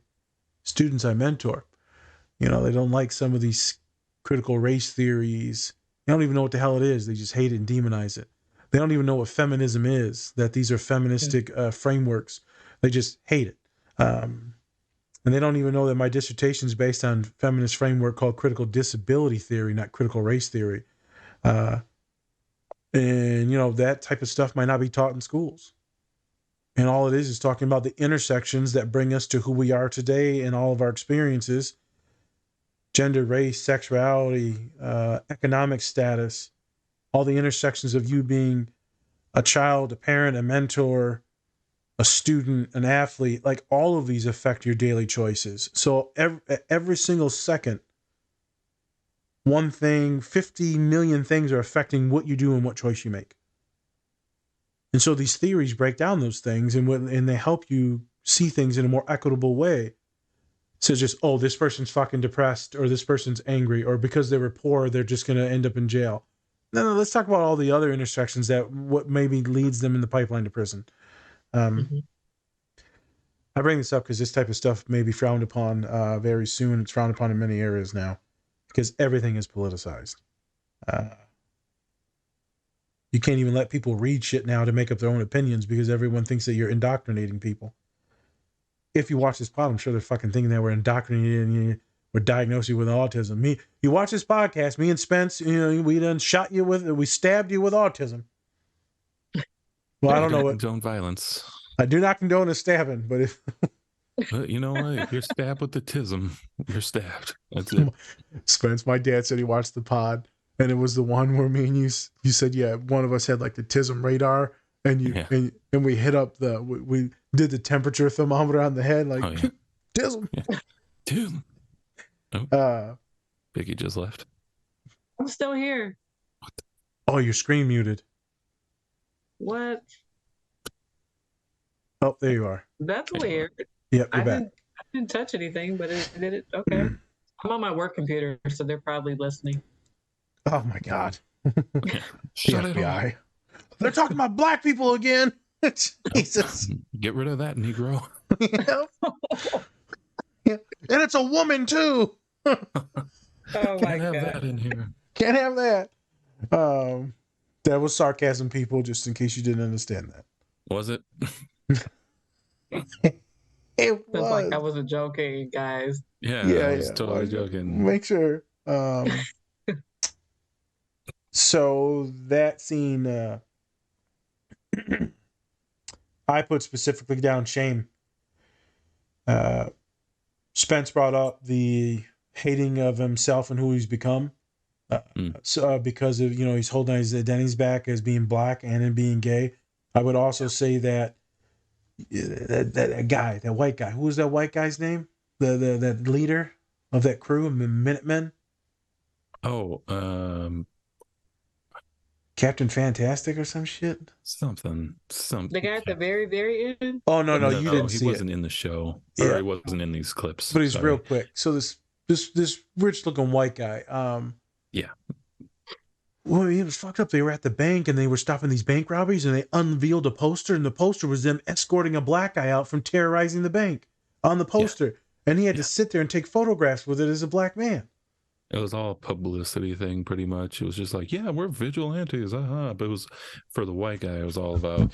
students I mentor, they don't like some of these critical race theories. They don't even know what the hell it is. They just hate it and demonize it. They don't even know what feminism is, that these are feministic frameworks. They just hate it. And they don't even know that my dissertation is based on feminist framework called critical disability theory, not critical race theory. And, that type of stuff might not be taught in schools. And all it is talking about the intersections that bring us to who we are today and all of our experiences: gender, race, sexuality, economic status, all the intersections of you being a child, a parent, a mentor, a student, an athlete. Like, all of these affect your daily choices. So every single second, one thing, 50 million things are affecting what you do and what choice you make. And so these theories break down those things, and they help you see things in a more equitable way. So just, this person's fucking depressed, or this person's angry, or because they were poor, they're just going to end up in jail. No, let's talk about all the other intersections that what maybe leads them in the pipeline to prison. Mhm. I bring this up because this type of stuff may be frowned upon very soon. It's frowned upon in many areas now because everything is politicized. You can't even let people read shit now to make up their own opinions because everyone thinks that you're indoctrinating people. If you watch this pod, I'm sure they're fucking thinking that we're indoctrinating you, we're diagnosing you with autism. You watch this podcast, me and Spence, we done we stabbed you with autism. Well, I don't know what. Condone violence. I do not condone a stabbing, but if But you know what? If you're stabbed with the tism, you're stabbed. That's it. Spence, my dad said he watched the pod, and it was the one where me and you said, yeah, one of us had like the tism radar, and and we hit up we did the temperature thermometer on the head, like tism. Yeah. Tism. Oh. Vicky just left. I'm still here. Oh, your screen muted. What? Oh, there you are. That's weird. Yep, you're back. I didn't touch anything, but it did it. Okay. I'm on my work computer, so they're probably listening. Oh my God. Shut the FBI. They're talking about black people again. Jesus. Get rid of that, Negro. Yeah. And it's a woman too. Oh Can't my have God. that in here. Can't have that. That was sarcasm, people, just in case you didn't understand that. Was it? It was like I wasn't joking, guys. Yeah, I was totally joking. Make sure. So that scene, I put specifically down shame. Spence brought up the hating of himself and who he's become. Because of, he's holding his identities back as being black and in being gay. I would also say that that white guy, who was that white guy's name? That leader of that crew, Minutemen. Oh, Captain Fantastic or some shit. Something. The guy at the very, very end. Oh no, you didn't see it. He wasn't in the show, or he wasn't in these clips. But he's real quick. So this rich looking white guy. Yeah. Well, he was fucked up. They were at the bank and they were stopping these bank robberies, and they unveiled a poster, and the poster was them escorting a black guy out from terrorizing the bank on the poster, and he had to sit there and take photographs with it as a black man. It was all a publicity thing, pretty much. It was just like, yeah, we're vigilantes, But it was, for the white guy, it was all about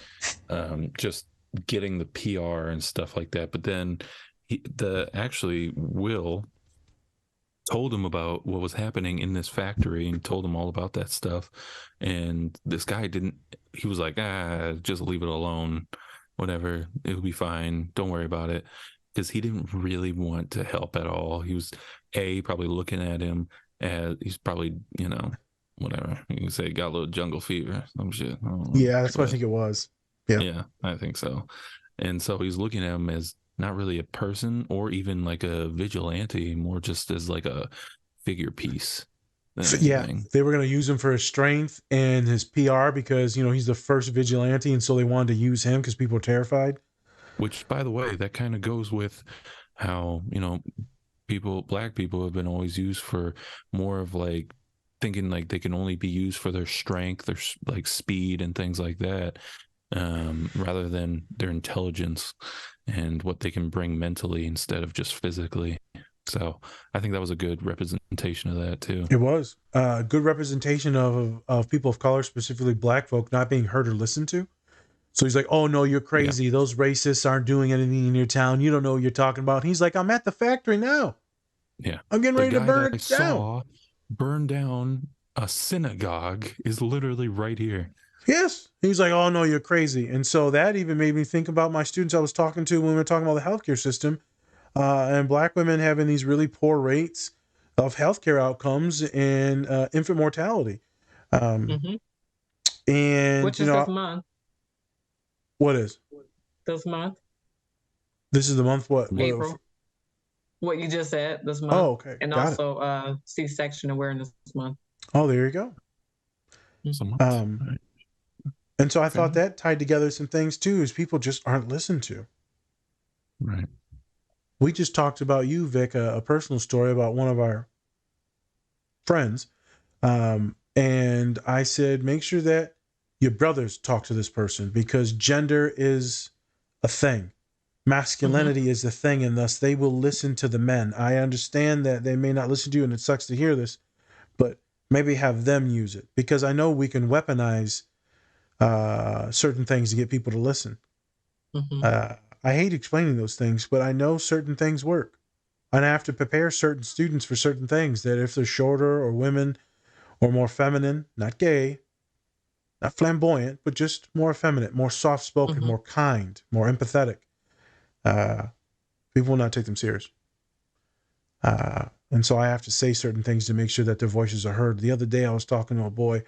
just getting the PR and stuff like that. But then Will told him about what was happening in this factory and told him all about that stuff. And this guy he was like, just leave it alone. Whatever, it'll be fine. Don't worry about it. Because he didn't really want to help at all. He was probably looking at him as he's probably, whatever. You can say got a little jungle fever, some shit. Yeah, that's what I think it was. Yeah, I think so. And so he's looking at him as not really a person or even like a vigilante, more just as like a figure piece. Yeah, they were going to use him for his strength and his PR because, he's the first vigilante. And so they wanted to use him because people are terrified. Which, by the way, that kind of goes with how, black people have been always used for more of like thinking like they can only be used for their strength, their like speed and things like that, rather than their intelligence and what they can bring mentally instead of just physically. So I think that was a good representation of that too. It was a good representation of people of color, specifically black folk, not being heard or listened to. So he's like, oh, no, you're crazy. Yeah. Those racists aren't doing anything in your town. You don't know what you're talking about. And he's like, I'm at the factory now. Yeah. I'm getting ready to burn it down. Burn down a synagogue is literally right here. Yes. He's like, oh, no, you're crazy. And so that even made me think about my students I was talking to when we were talking about the healthcare system and black women having these really poor rates of healthcare outcomes and infant mortality. And, which is this month. What is? This month. This is the month what? April. What you just said this month. Oh, okay. And Got also C-section awareness month. Oh, there you go. And so I thought that tied together some things too, is people just aren't listened to. Right. We just talked about you, Vic, a personal story about one of our friends. And I said, make sure that your brothers talk to this person because gender is a thing. Masculinity is the thing, and thus they will listen to the men. I understand that they may not listen to you, and it sucks to hear this, but maybe have them use it, because I know we can weaponize certain things to get people to listen. I hate explaining those things, but I know certain things work. And I have to prepare certain students for certain things, that if they're shorter or women or more feminine, not gay, not flamboyant, but just more effeminate, more soft-spoken, more kind, more empathetic, people will not take them serious. And so I have to say certain things to make sure that their voices are heard. The other day I was talking to a boy.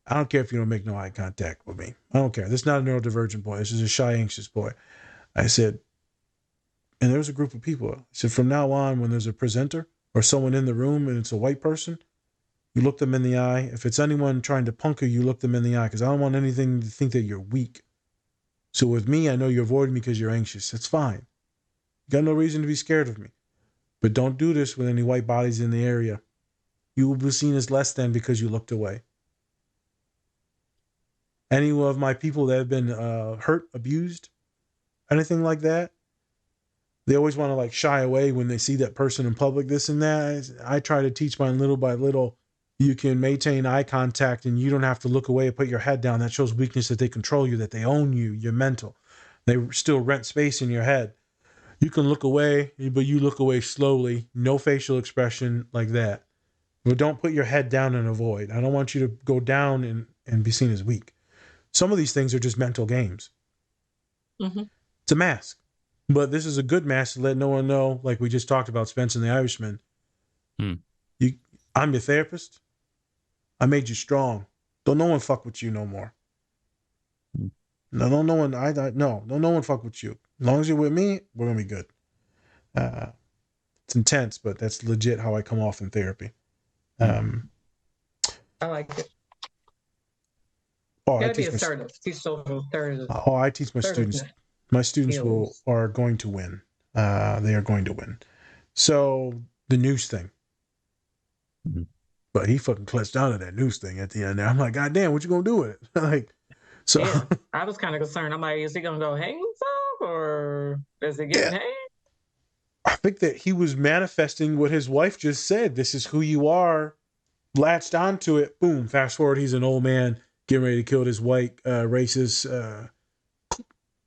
I don't care if you don't make no eye contact with me. I don't care. This is not a neurodivergent boy. This is a shy, anxious boy. I said, and there was a group of people. I said, from now on, when there's a presenter or someone in the room and it's a white person, you look them in the eye. If it's anyone trying to punk you, you look them in the eye, because I don't want anything to think that you're weak. So with me, I know you're avoiding me because you're anxious. It's fine. You got no reason to be scared of me. But don't do this with any white bodies in the area. You will be seen as less than because you looked away. Any of my people that have been hurt, abused, anything like that, they always want to like shy away when they see that person in public, this and that. I try to teach mine little by little. You can maintain eye contact and you don't have to look away and put your head down. That shows weakness, that they control you, that they own you, you're mental. They still rent space in your head. You can look away, but you look away slowly, no facial expression like that. But don't put your head down and avoid. I don't want you to go down and be seen as weak. Some of these things are just mental games. It's a mask. But this is a good mask to let no one know, like we just talked about Spence and the Irishman. I'm your therapist. I made you strong. Don't no one fuck with you no more. No, don't no one fuck with you. As long as you're with me, we're gonna be good. It's intense, but that's legit how I come off in therapy. I like it. I teach assertive. Teach social assertive. I teach my students. My students are going to win. They are going to win. So the news thing. But he fucking clutched down to that news thing at the end there. I'm like, God damn, what you gonna do with it? Like, so yeah, I was kind of concerned. I'm like, is he gonna go hang himself or is he getting hanged? I think that he was manifesting what his wife just said. This is who you are. Latched onto it. Boom. Fast forward, he's an old man getting ready to kill this white racist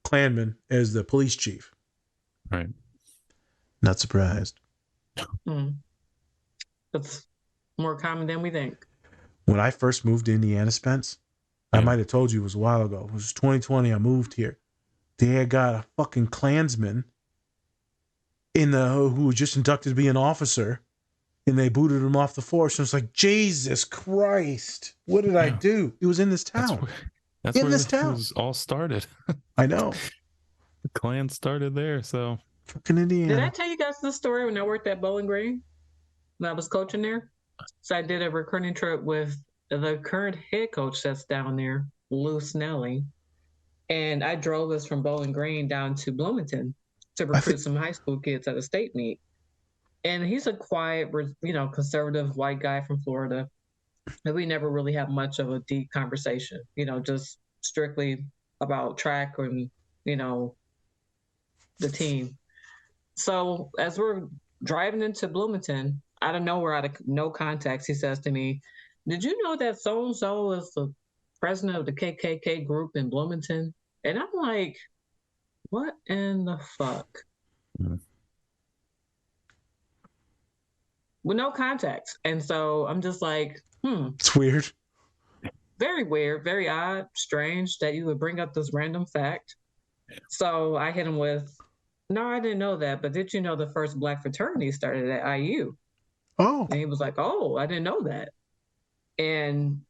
Klanman as the police chief. Right. Not surprised. It's more common than we think. When I first moved to Indiana, Spence, I might have told you it was a while ago. It was 2020. I moved here. They had got a fucking Klansman who was just inducted to be an officer, and they booted him off the force. And it's like, Jesus Christ, what did I do? It was in this town. That's where this was all started. I know. The Klan started there, so. Fucking Indiana. Did I tell you guys the story when I worked at Bowling Green? When I was coaching there? So I did a recruiting trip with the current head coach that's down there, Lou Snelling. And I drove us from Bowling Green down to Bloomington to recruit some high school kids at a state meet. And he's a quiet, conservative white guy from Florida. And we never really had much of a deep conversation, just strictly about track and, the team. So as we're driving into Bloomington, out of nowhere, out of no context, he says to me, did you know that so-and-so is the president of the KKK group in Bloomington? And I'm like, what in the fuck? With no context. And so I'm just like, It's weird. Very weird, very odd, strange that you would bring up this random fact. So I hit him with, no, I didn't know that, but did you know the first Black fraternity started at IU? Oh. And he was like, oh, I didn't know that. And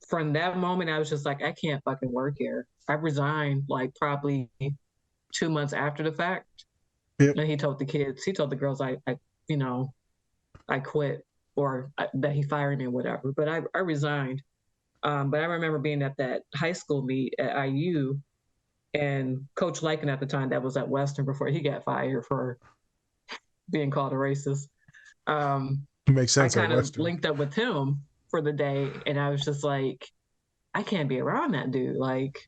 from that moment, I was just like, I can't fucking work here. I resigned like probably 2 months after the fact. Yep. And he told the girls, I quit or that he fired me or whatever. But I resigned. But I remember being at that high school meet at IU, and Coach Lycan at the time, that was at Western before he got fired for being called a racist. Makes sense. I kind of linked up with him for the day, and I was just like, I can't be around that dude. Like,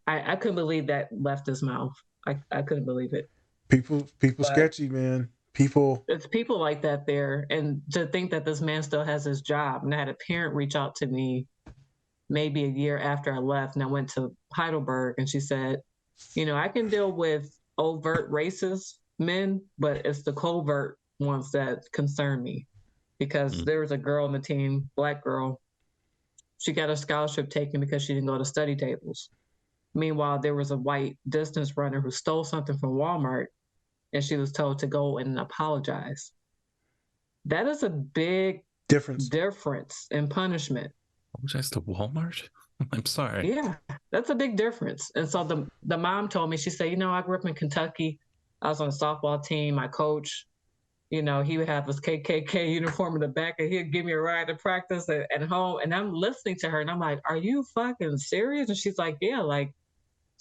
I couldn't believe that left his mouth. I couldn't believe it. People But sketchy, man. People. it's people like that there, and to think that this man still has his job. And I had a parent reach out to me maybe a year after I left, and I went to Heidelberg, and she said, you know, I can deal with overt racist men, but it's the covert ones that concern me. Because there was a girl on the team, black girl, she got a scholarship taken because she didn't go to study tables. Meanwhile, there was a white distance runner who stole something from Walmart, and she was told to go and apologize. That is a big difference in punishment. Apologize to Walmart? I'm sorry. Yeah, that's a big difference. And so the mom told me, she said, you know, I grew up in Kentucky. I was on a softball team. My coach, you know, he would have his KKK uniform in the back, and he'd give me a ride to practice at home. And I'm listening to her, and I'm like, are you fucking serious? And she's like, yeah, like,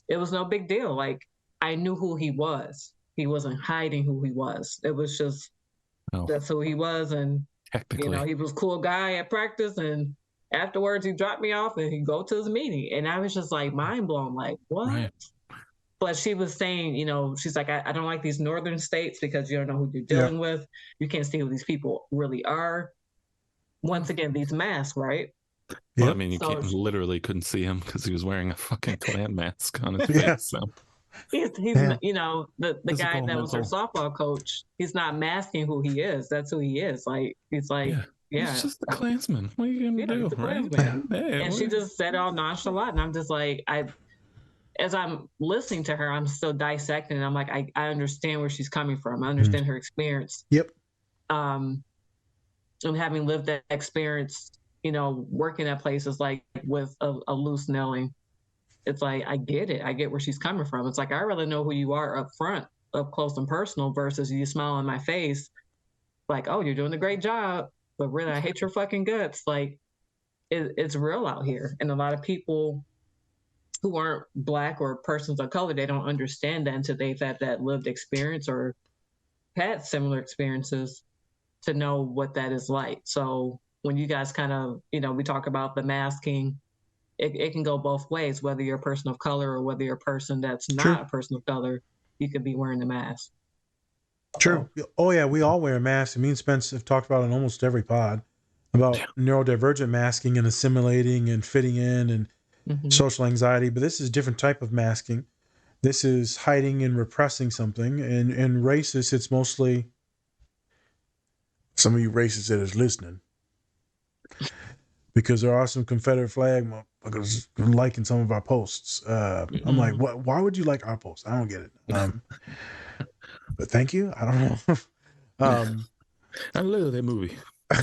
it was no big deal. Like, I knew who he was. He wasn't hiding who he was. It was just, that's who he was. And, you know, he was a cool guy at practice. And afterwards, he dropped me off and he'd go to his meeting. And I was just like, mind blown, like, what? Right. But she was saying, you know, she's like, I don't like these northern states because you don't know who you're dealing with. You can't see who these people really are. Once again, these masks, right? Well, I mean, you literally couldn't see him because he was wearing a fucking Klan mask on his face. So. He's you know, the guy that was her softball coach, he's not masking who he is. That's who he is. Like, he's like, yeah. He's just a Klansman. What are you going to do, right? Hey, and she just said it all nonchalant. And I'm just like, as I'm listening to her, I'm still dissecting. And I'm like, I understand where she's coming from. I understand her experience. Yep. And having lived that experience, you know, working at places like with a loose knowing, it's like, I get it. I get where she's coming from. It's like, I really know who you are up front, up close and personal, versus you smile in my face like, oh, you're doing a great job, but really, I hate your fucking guts. Like, it's real out here. And a lot of people who aren't Black or persons of color, they don't understand that until they've had that lived experience or had similar experiences to know what that is like. So when you guys kind of, you know, we talk about the masking, it can go both ways, whether you're a person of color or whether you're a person that's not a person of color, you could be wearing the mask. True. Oh, yeah, we all wear masks. Me and Spence have talked about in almost every pod about neurodivergent masking and assimilating and fitting in and social anxiety. But this is a different type of masking. This is hiding and repressing something. And racist, it's mostly, some of you racists that is listening, because there are some Confederate flag motherfuckers liking some of our posts. I'm like, what? Why would you like our posts? I don't get it. But thank you. I don't know. I love that movie. I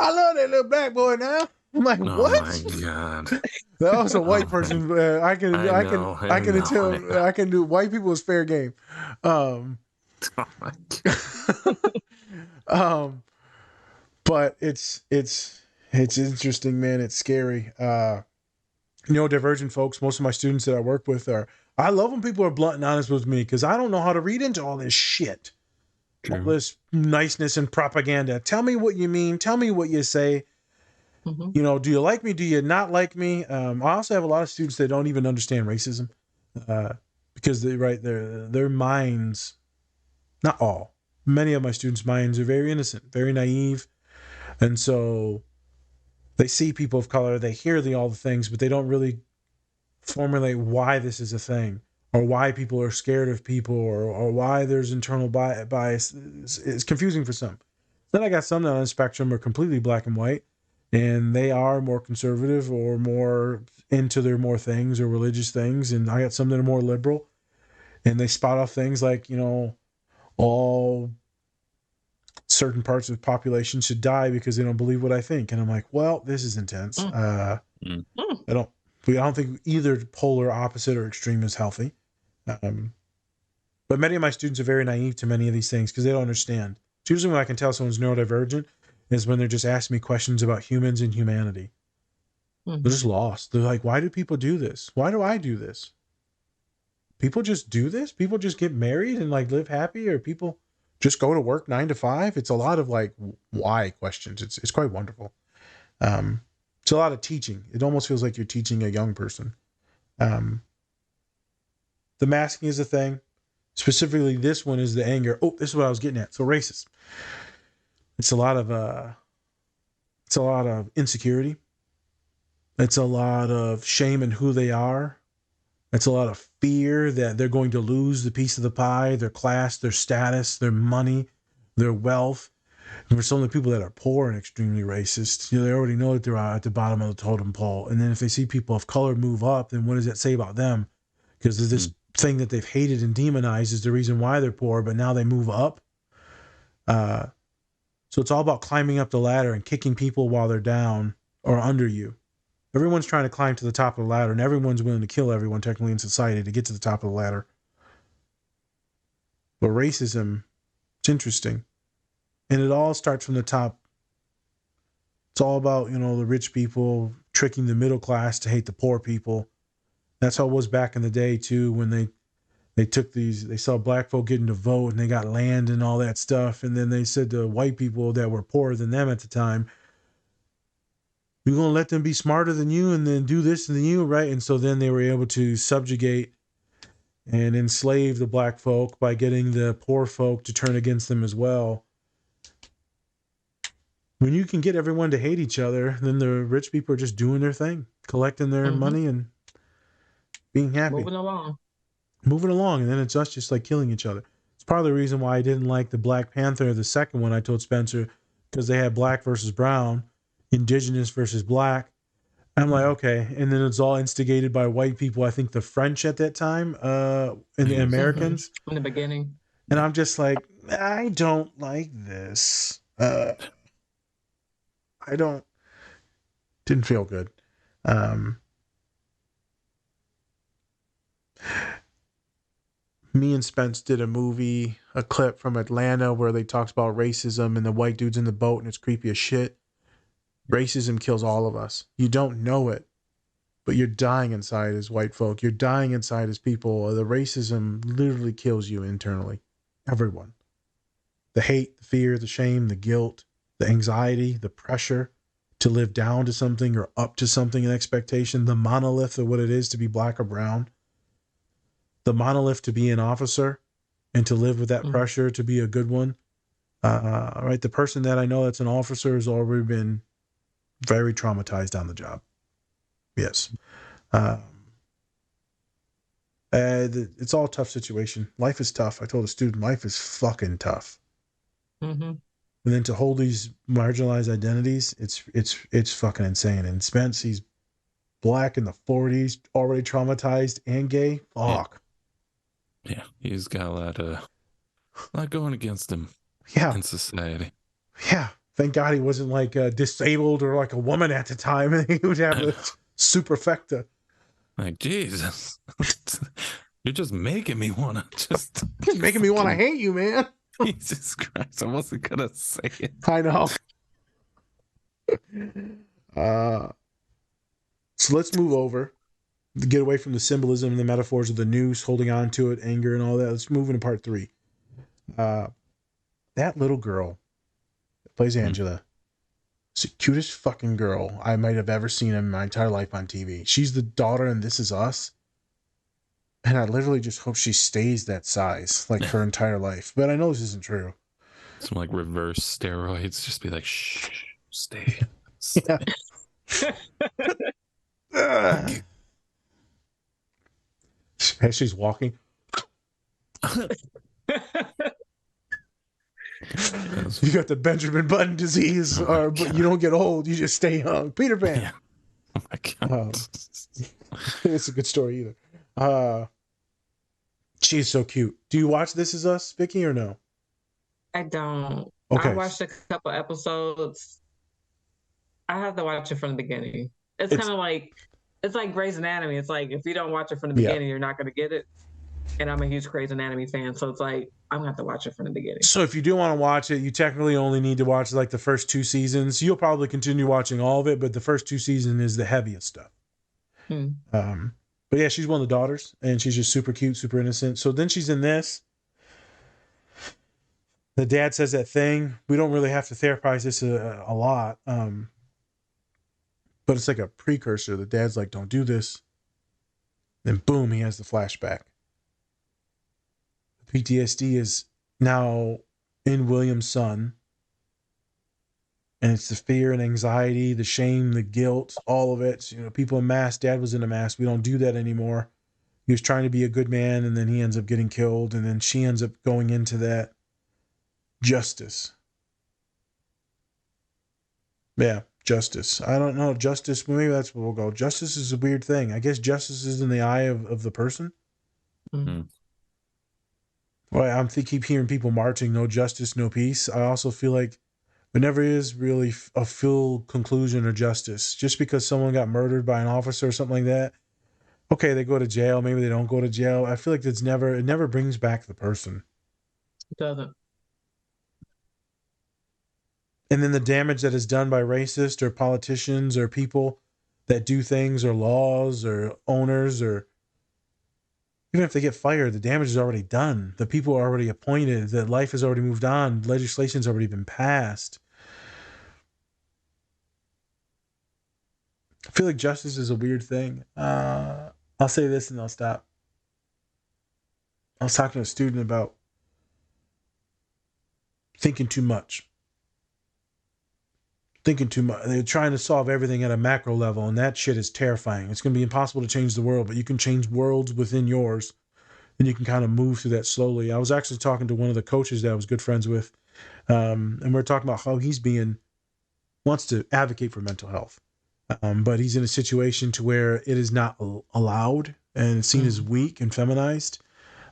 love that little black boy now. I'm like, oh what? Oh my god! That was a white person. I can do white people is fair game. Oh my god. But it's interesting, man. It's scary. Neurodivergent folks, most of my students that I work with I love when people are blunt and honest with me, because I don't know how to read into all this shit. True. All this niceness and propaganda. Tell me what you mean. Tell me what you say. You know, do you like me? Do you not like me? I also have a lot of students that don't even understand racism, because their minds, not all, many of my students' minds are very innocent, very naive. And so they see people of color, they hear all the things, but they don't really formulate why this is a thing, or why people are scared of people, or why there's internal bias. It's confusing for some. Then I got some that on the spectrum are completely black and white, and they are more conservative or more into their more things or religious things. And I got some that are more liberal, and they spot off things like, you know, all certain parts of the population should die because they don't believe what I think. And I'm like, well, this is intense. I don't think either polar opposite or extreme is healthy. But many of my students are very naive to many of these things because they don't understand. It's usually when I can tell someone's neurodivergent is when they're just asking me questions about humans and humanity. They're just lost. They're like, why do people do this? Why do I do this? People just do this? People just get married and like live happy, or people just go to work 9 to 5? It's a lot of like why questions. It's quite wonderful. It's a lot of teaching. It almost feels like you're teaching a young person. The masking is a thing. Specifically, this one is the anger. Oh, this is what I was getting at. So racist. It's a lot of insecurity. It's a lot of shame in who they are. It's a lot of fear that they're going to lose the piece of the pie, their class, their status, their money, their wealth. And for some of the people that are poor and extremely racist, they already know that they're at the bottom of the totem pole. And then if they see people of color move up, then what does that say about them? Because this thing that they've hated and demonized is the reason why they're poor, but now they move up. So it's all about climbing up the ladder and kicking people while they're down or under you. Everyone's trying to climb to the top of the ladder, and everyone's willing to kill everyone technically in society to get to the top of the ladder. But racism, it's interesting. And it all starts from the top. It's all about, the rich people tricking the middle class to hate the poor people. That's how it was back in the day, too, when they saw black folk getting to vote and they got land and all that stuff. And then they said to white people that were poorer than them at the time, you're going to let them be smarter than you and then do this than you, right? And so then they were able to subjugate and enslave the black folk by getting the poor folk to turn against them as well. When you can get everyone to hate each other, then the rich people are just doing their thing, collecting their money and being happy. Moving along. And then it's us just like killing each other. It's part of the reason why I didn't like the Black Panther, the second one I told Spencer, because they had black versus brown, indigenous versus black. I'm like, okay. And then it's all instigated by white people. I think the French at that time, and the Americans. In the beginning. And I'm just like, I don't like this. Didn't feel good. Me and Spence did a clip from Atlanta where they talks about racism and the white dude's in the boat and it's creepy as shit. Racism kills all of us. You don't know it, but you're dying inside as white folk. You're dying inside as people. The racism literally kills you internally. Everyone. The hate, the fear, the shame, the guilt, the anxiety, the pressure to live down to something or up to something, an expectation, the monolith of what it is to be black or brown, the monolith to be an officer and to live with that pressure to be a good one. Right. The person that I know that's an officer has already been very traumatized on the job. Yes. It's all a tough situation. Life is tough. I told a student, life is fucking tough. Mm-hmm. And then to hold these marginalized identities, it's fucking insane. And Spence, he's black in the 40s, already traumatized and gay. Fuck. Yeah, he's got a lot going against him. Yeah. In society. Yeah. Thank God he wasn't like disabled or like a woman at the time, and he would have a superfecta. Like, Jesus, you're just making me want to just making me want to hate you, man. Jesus Christ, I wasn't gonna say it. I know. So let's move over to get away from the symbolism and the metaphors of the noose, holding on to it, anger and all that. Let's move into part 3. That little girl that plays Angela, it's the cutest fucking girl I might have ever seen in my entire life on TV. She's the daughter in This Is Us. And I literally just hope she stays that size, like her entire life. But I know this isn't true. Some like reverse steroids, just be like, shh, stay. Yeah. As she's walking. You got the Benjamin Button disease, but you don't get old. You just stay young. Peter Pan. Yeah. Oh my God. It's a good story either. She's so cute. Do you watch This Is Us, Vicky, or no? I don't. Okay. I watched a couple episodes. I have to watch it from the beginning. It's kind of like, it's like Grey's Anatomy. It's like, if you don't watch it from the beginning, you're not going to get it. And I'm a huge Grey's Anatomy fan. So it's like, I'm going to have to watch it from the beginning. So if you do want to watch it, you technically only need to watch like the first 2 seasons. You'll probably continue watching all of it, but the first 2 seasons is the heaviest stuff. But yeah, she's one of the daughters, and she's just super cute, super innocent. So then she's in this. The dad says that thing. We don't really have to therapize this a lot. but it's like a precursor. The dad's like, don't do this. Then boom, he has the flashback. The PTSD is now in William's son. And it's the fear and anxiety, the shame, the guilt, all of it. People in mass. Dad was in a mass. We don't do that anymore. He was trying to be a good man, and then he ends up getting killed, and then she ends up going into that justice. Yeah, justice. I don't know. Justice, maybe that's where we'll go. Justice is a weird thing. I guess justice is in the eye of the person. Mm-hmm. Well, keep hearing people marching, no justice, no peace. I also feel like there never is really a full conclusion or justice. Just because someone got murdered by an officer or something like that, okay, they go to jail. Maybe they don't go to jail. I feel like it never brings back the person. It doesn't. And then the damage that is done by racists or politicians or people that do things or laws or owners, or even if they get fired, the damage is already done. The people are already appointed. The life has already moved on. Legislation's already been passed. I feel like justice is a weird thing. I'll say this and I'll stop. I was talking to a student about thinking too much. They're trying to solve everything at a macro level, and that shit is terrifying. It's going to be impossible to change the world, but you can change worlds within yours, and you can kind of move through that slowly. I was actually talking to one of the coaches that I was good friends with, and we we're talking about how wants to advocate for mental health, but he's in a situation to where it is not allowed and it's seen as weak and feminized,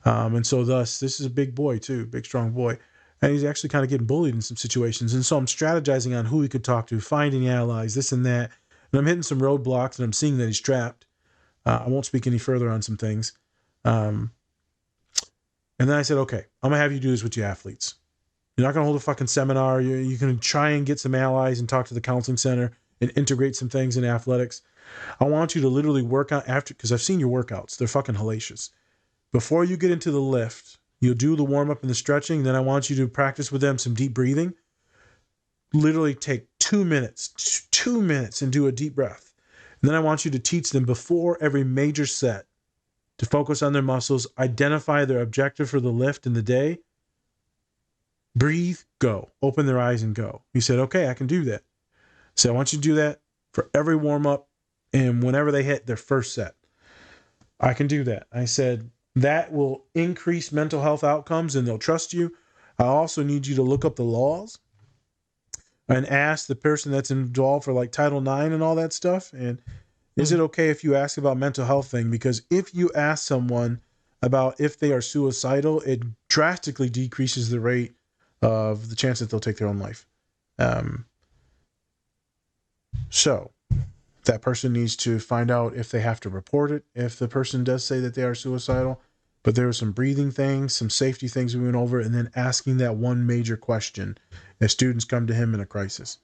and so thus this is a big boy too, big strong boy. And he's actually kind of getting bullied in some situations. And so I'm strategizing on who he could talk to, finding allies, this and that. And I'm hitting some roadblocks, and I'm seeing that he's trapped. I won't speak any further on some things. And then I said, okay, I'm going to have you do this with your athletes. You're not going to hold a fucking seminar. You're going to try and get some allies and talk to the counseling center and integrate some things in athletics. I want you to literally work out after, because I've seen your workouts. They're fucking hellacious. Before you get into the lift, you'll do the warm-up and the stretching. Then I want you to practice with them some deep breathing. Literally take 2 minutes, 2 minutes, and do a deep breath. And then I want you to teach them before every major set to focus on their muscles, identify their objective for the lift in the day, breathe, go, open their eyes and go. He said, okay, I can do that. So I want you to do that for every warm-up and whenever they hit their first set. I can do that. I said, that will increase mental health outcomes and they'll trust you. I also need you to look up the laws and ask the person that's involved for like Title IX and all that stuff. And is it okay if you ask about mental health thing? Because if you ask someone about if they are suicidal, it drastically decreases the rate of the chance that they'll take their own life. So that person needs to find out if they have to report it, if the person does say that they are suicidal. But there were some breathing things, some safety things we went over, and then asking that one major question as students come to him in a crisis.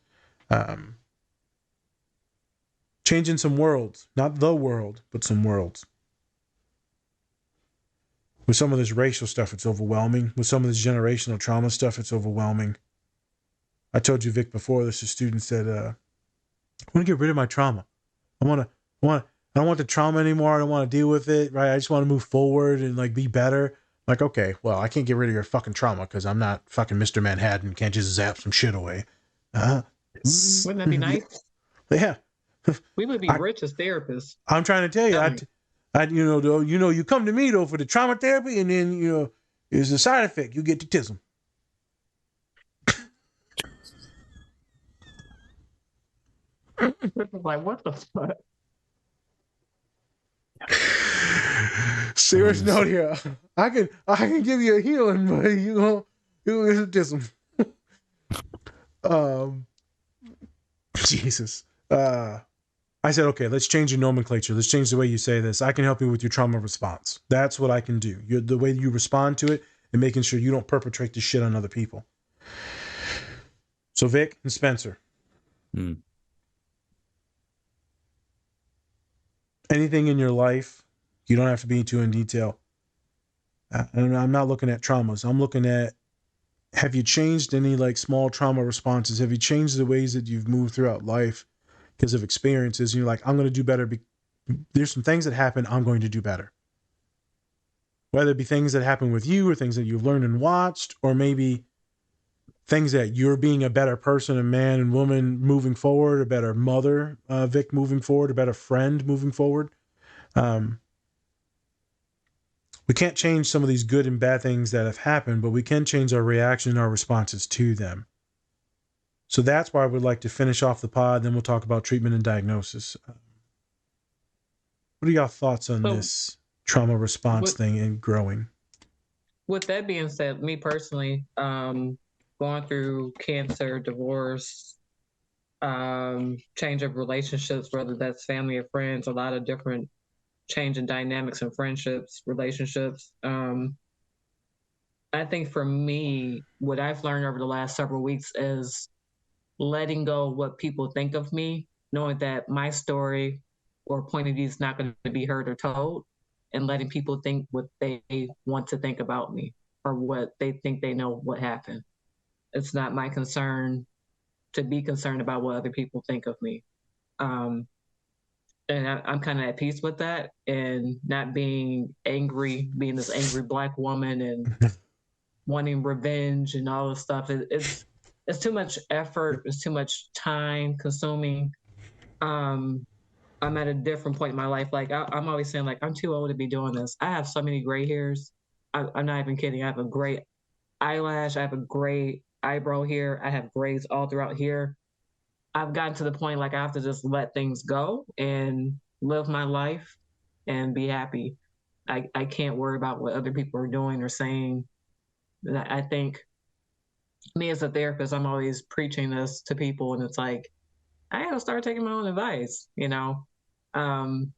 Changing some worlds, not the world, but some worlds. With some of this racial stuff, it's overwhelming. With some of this generational trauma stuff, it's overwhelming. I told you, Vic, before, there's a student said, I want to get rid of my trauma. I don't want the trauma anymore. I don't want to deal with it, right? I just want to move forward and like be better. Like, okay, well, I can't get rid of your fucking trauma because I'm not fucking Mr. Manhattan. Can't just zap some shit away. Wouldn't that be nice? Yeah. We would be rich as therapists. I'm trying to tell you, you come to me though for the trauma therapy, and then there's a side effect. You get autism. Like, what the fuck? Serious note here. I can give you a healing, but you autism. Jesus. I said, okay, let's change your nomenclature. Let's change the way you say this. I can help you with your trauma response. That's what I can do. The way you respond to it and making sure you don't perpetrate this shit on other people. So Vic and Spencer. Anything in your life, you don't have to be too in detail. And I'm not looking at traumas. I'm looking at, have you changed any like small trauma responses? Have you changed the ways that you've moved throughout life? because of experiences. And you're like, I'm going to do better. There's some things that happen. I'm going to do better. Whether it be things that happen with you or things that you've learned and watched, or maybe things that you're being a better person, a man and woman moving forward, a better mother, Vic, moving forward, a better friend moving forward. We can't change some of these good and bad things that have happened, but we can change our reaction and our responses to them. So that's why I would like to finish off the pod. Then we'll talk about treatment and diagnosis. What are y'all thoughts on this trauma response thing and growing? With that being said, me personally, going through cancer, divorce, change of relationships, whether that's family or friends, a lot of different change in dynamics and friendships, relationships. I think for me, what I've learned over the last several weeks is letting go of what people think of me, knowing that my story or point of view is not going to be heard or told, and letting people think what they want to think about me or what they think they know what happened. It's not my concern to be concerned about what other people think of me. And I'm kind of at peace with that and not being angry, being this angry Black woman and wanting revenge and all this stuff. It's too much effort. It's too much time consuming. I'm at a different point in my life. Like I'm always saying, like, I'm too old to be doing this. I have so many gray hairs. I'm not even kidding. I have a great eyelash. I have a great eyebrow here. I have grays all throughout here. I've gotten to the point like I have to just let things go and live my life and be happy. I can't worry about what other people are doing or saying. I think me as a therapist, I'm always preaching this to people, and it's like, I gotta start taking my own advice, you know? And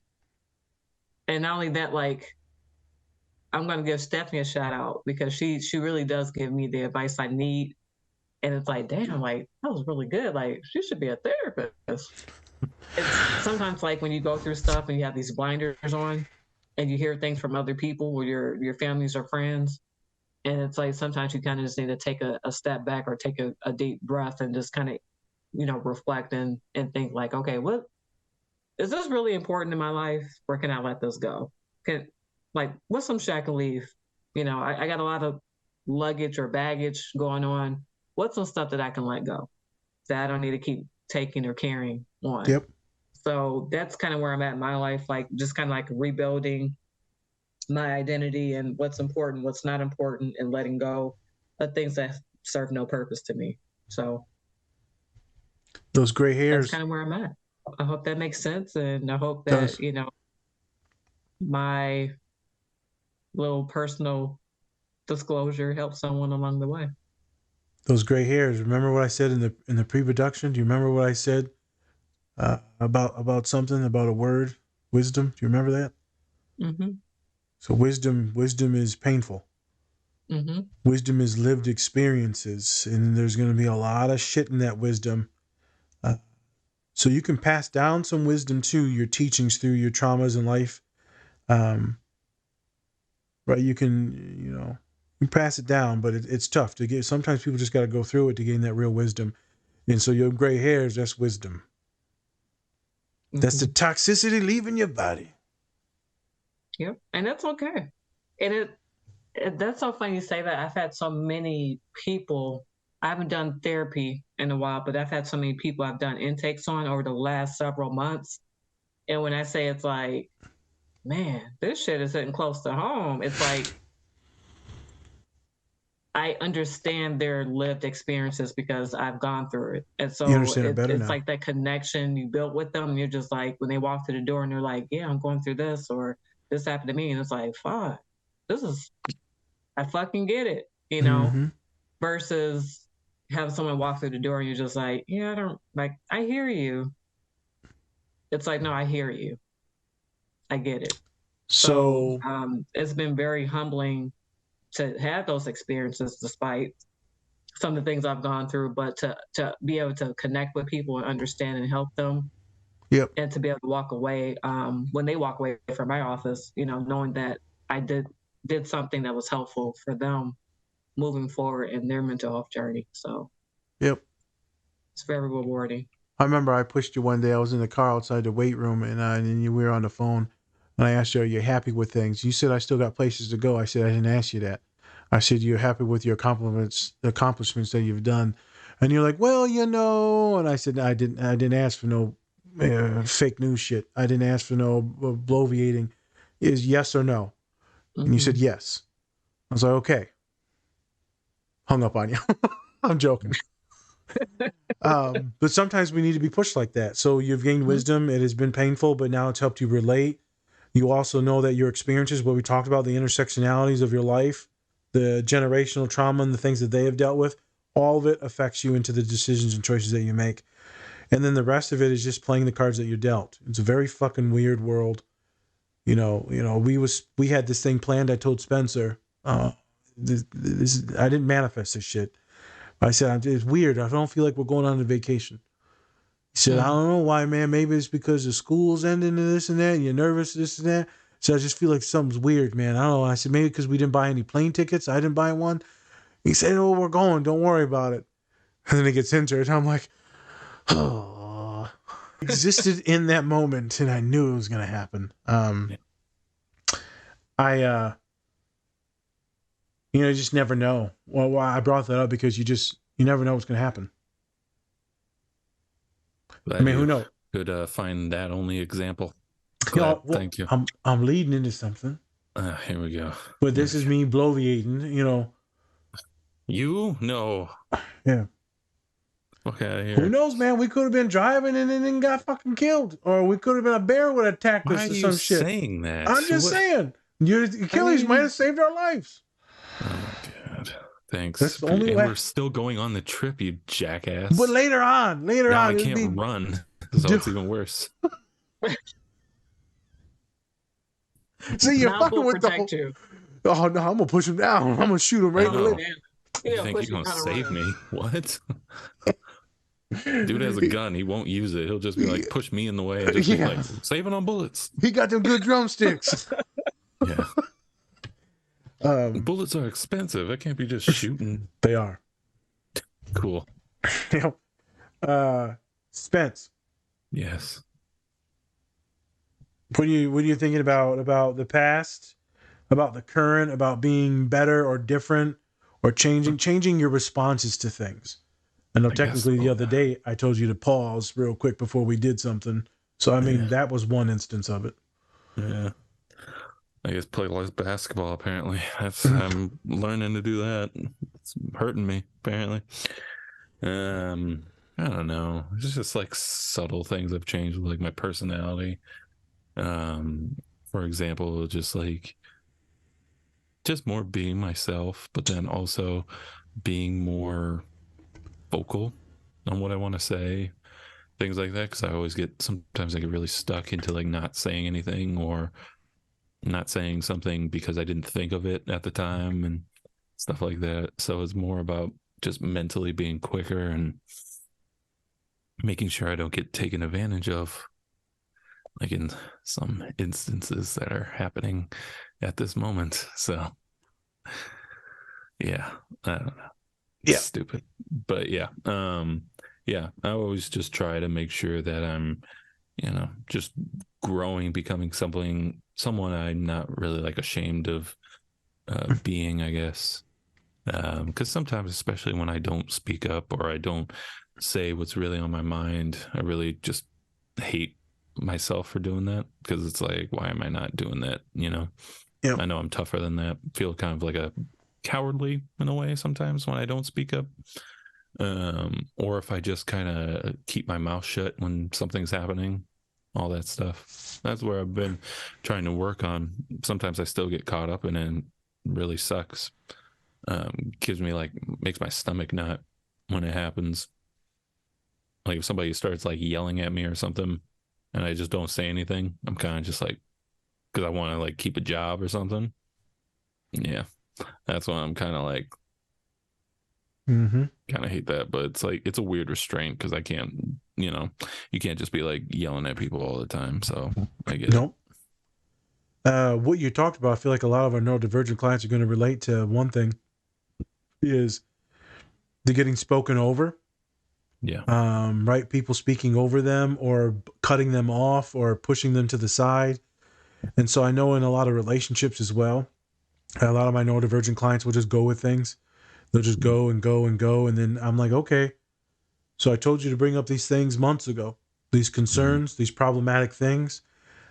not only that, like, I'm gonna give Stephanie a shout out because she really does give me the advice I need. And it's like, damn, like, that was really good. Like, she should be a therapist. It's sometimes like when you go through stuff and you have these blinders on and you hear things from other people or your families or friends. And it's like sometimes you kind of just need to take a step back or take a deep breath and just kind of, reflect and think like, okay, what is this really important in my life? Or can I let this go? What's some shit I can leave? I got a lot of luggage or baggage going on. What's some stuff that I can let go that I don't need to keep taking or carrying on? Yep. So that's kind of where I'm at in my life, like just kind of like rebuilding my identity and what's important, what's not important, and letting go of things that serve no purpose to me. So those gray hairs. That's kind of where I'm at. I hope that makes sense, and I hope that my little personal disclosure helps someone along the way. Those gray hairs. Remember what I said in the pre-production? Do you remember what I said about something, about a word, wisdom? Do you remember that? Mm-hmm. So wisdom is painful. Mm-hmm. Wisdom is lived experiences, and there's going to be a lot of shit in that wisdom. So you can pass down some wisdom to your teachings through your traumas in life. Right? You can, you pass it down, but it's tough to get. Sometimes people just got to go through it to gain that real wisdom. And so your gray hairs, that's wisdom. Mm-hmm. That's the toxicity leaving your body. Yep. And that's okay. And that's so funny you say that. I've had so many people. I haven't done therapy in a while, but I've had so many people I've done intakes on over the last several months. And when I say it's like, man, this shit is hitting close to home, it's like, I understand their lived experiences because I've gone through it. And so it's like that connection you built with them. And you're just like, when they walk through the door and they're like, yeah, I'm going through this, or this happened to me. And it's like, fuck, I fucking get it, Mm-hmm. versus have someone walk through the door and you're just like, yeah, I hear you. It's like, no, I hear you. I get it. So it's been very humbling to have those experiences despite some of the things I've gone through, but to be able to connect with people and understand and help them. Yep. And to be able to walk away when they walk away from my office, knowing that I did something that was helpful for them moving forward in their mental health journey. So yep, it's very rewarding. I remember I pushed you one day. I was in the car outside the weight room, and we were on the phone. And I asked you, "Are you happy with things?" You said, "I still got places to go." I said, "I didn't ask you that." I said, "You're happy with your accomplishments that you've done," and you're like, "Well, you know." And I said, "I didn't. I didn't ask for no fake news shit. I didn't ask for no bloviating. Is yes or no?" And you said yes. I was like, "Okay." Hung up on you. I'm joking. But sometimes we need to be pushed like that. So you've gained wisdom. It has been painful, but now it's helped you relate. You also know that your experiences, what we talked about, the intersectionalities of your life, the generational trauma and the things that they have dealt with, all of it affects you into the decisions and choices that you make. And then the rest of it is just playing the cards that you're dealt. It's a very fucking weird world. We had this thing planned. I told Spencer, I didn't manifest this shit. I said, it's weird. I don't feel like we're going on a vacation. He said, I don't know why, man. Maybe it's because the school's ending and this and that, and you're nervous, this and that. So I just feel like something's weird, man. I don't know. I said, maybe because we didn't buy any plane tickets. I didn't buy one. He said, oh, we're going. Don't worry about it. And then he gets into it. I'm like, oh. Existed in that moment, and I knew it was going to happen. You just never know. Well, why I brought that up because you never know what's going to happen. Glad I mean, who knows? Could find that only example. Thank you. I'm leading into something. Here we go. But this is me bloviating, You? No. Yeah. Okay. Who knows, man? We could have been driving and then got fucking killed. Or we could have been a bear would have attacked us or some shit. Why are you saying that? I'm just saying. Achilles might have saved our lives. Oh, my God. Thanks. That's the only way. We're still going on the trip, you jackass. But later on. Now I can't run, so it's even worse. See, you're fucking with the whole... Oh, no, I'm going to push him down. I'm going to shoot him right in the leg. You think you're going to save me? What? Dude has a gun. He won't use it. He'll just be like, push me in the way and just be like, saving on bullets. He got them good drumsticks. Yeah. Bullets are expensive. I can't be just shooting. They are. Cool. Spence. Yes. What are you thinking about the past, about the current, about being better or different or changing your responses to things? I know technically the other day I told you to pause real quick before we did something. So I mean that was one instance of it. Yeah. I guess play less basketball apparently. I'm learning to do that. It's hurting me apparently. I don't know. It's just like subtle things have changed with like my personality. For example, just more being myself, but then also being more vocal on what I want to say, things like that. Because sometimes I get really stuck into like not saying anything or not saying something because I didn't think of it at the time and stuff like that. So it's more about just mentally being quicker and making sure I don't get taken advantage of, like in some instances that are happening at this moment. So yeah, I don't know. It's stupid, but yeah. I always just try to make sure that I'm, just growing, becoming someone I'm not really like ashamed of being, I guess. Because sometimes, especially when I don't speak up or I don't say what's really on my mind, I really just hate myself for doing that, because it's like, why am I not doing that? I know I'm tougher than that. Feel kind of like a cowardly in a way sometimes when I don't speak up, or if I just kind of keep my mouth shut when something's happening, all that stuff. That's where I've been trying to work on. Sometimes I still get caught up in it and it really sucks. Makes my stomach knot when it happens. Like if somebody starts like yelling at me or something and I just don't say anything, I'm kind of just like, because I want to like keep a job or something. Yeah, that's when I'm kind of like, kind of hate that. But it's like, it's a weird restraint because I can't, you can't just be like yelling at people all the time. So I get it. What you talked about, I feel like a lot of our neurodivergent clients are going to relate to. One thing is the getting spoken over. Yeah. Right? People speaking over them or cutting them off or pushing them to the side. And so I know in a lot of relationships as well, a lot of my neurodivergent clients will just go with things. They'll just go and go and go. And then I'm like, okay, so I told you to bring up these things months ago, these concerns, these problematic things.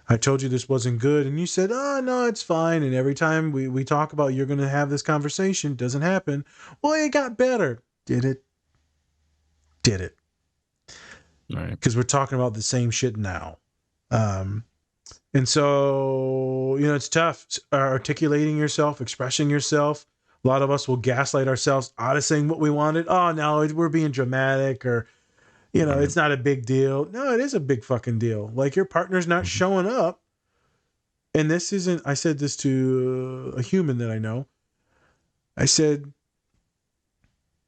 I told you this wasn't good. And you said, oh, no, it's fine. And every time we talk about you're going to have this conversation, it doesn't happen. Well, it got better. Did it? Did it? Right. Because we're talking about the same shit now. And so, it's tough articulating yourself, expressing yourself. A lot of us will gaslight ourselves out of saying what we wanted. Oh, no, we're being dramatic or, it's not a big deal. No, it is a big fucking deal. Like your partner's not showing up. And this isn't, I said this to a human that I know. I said,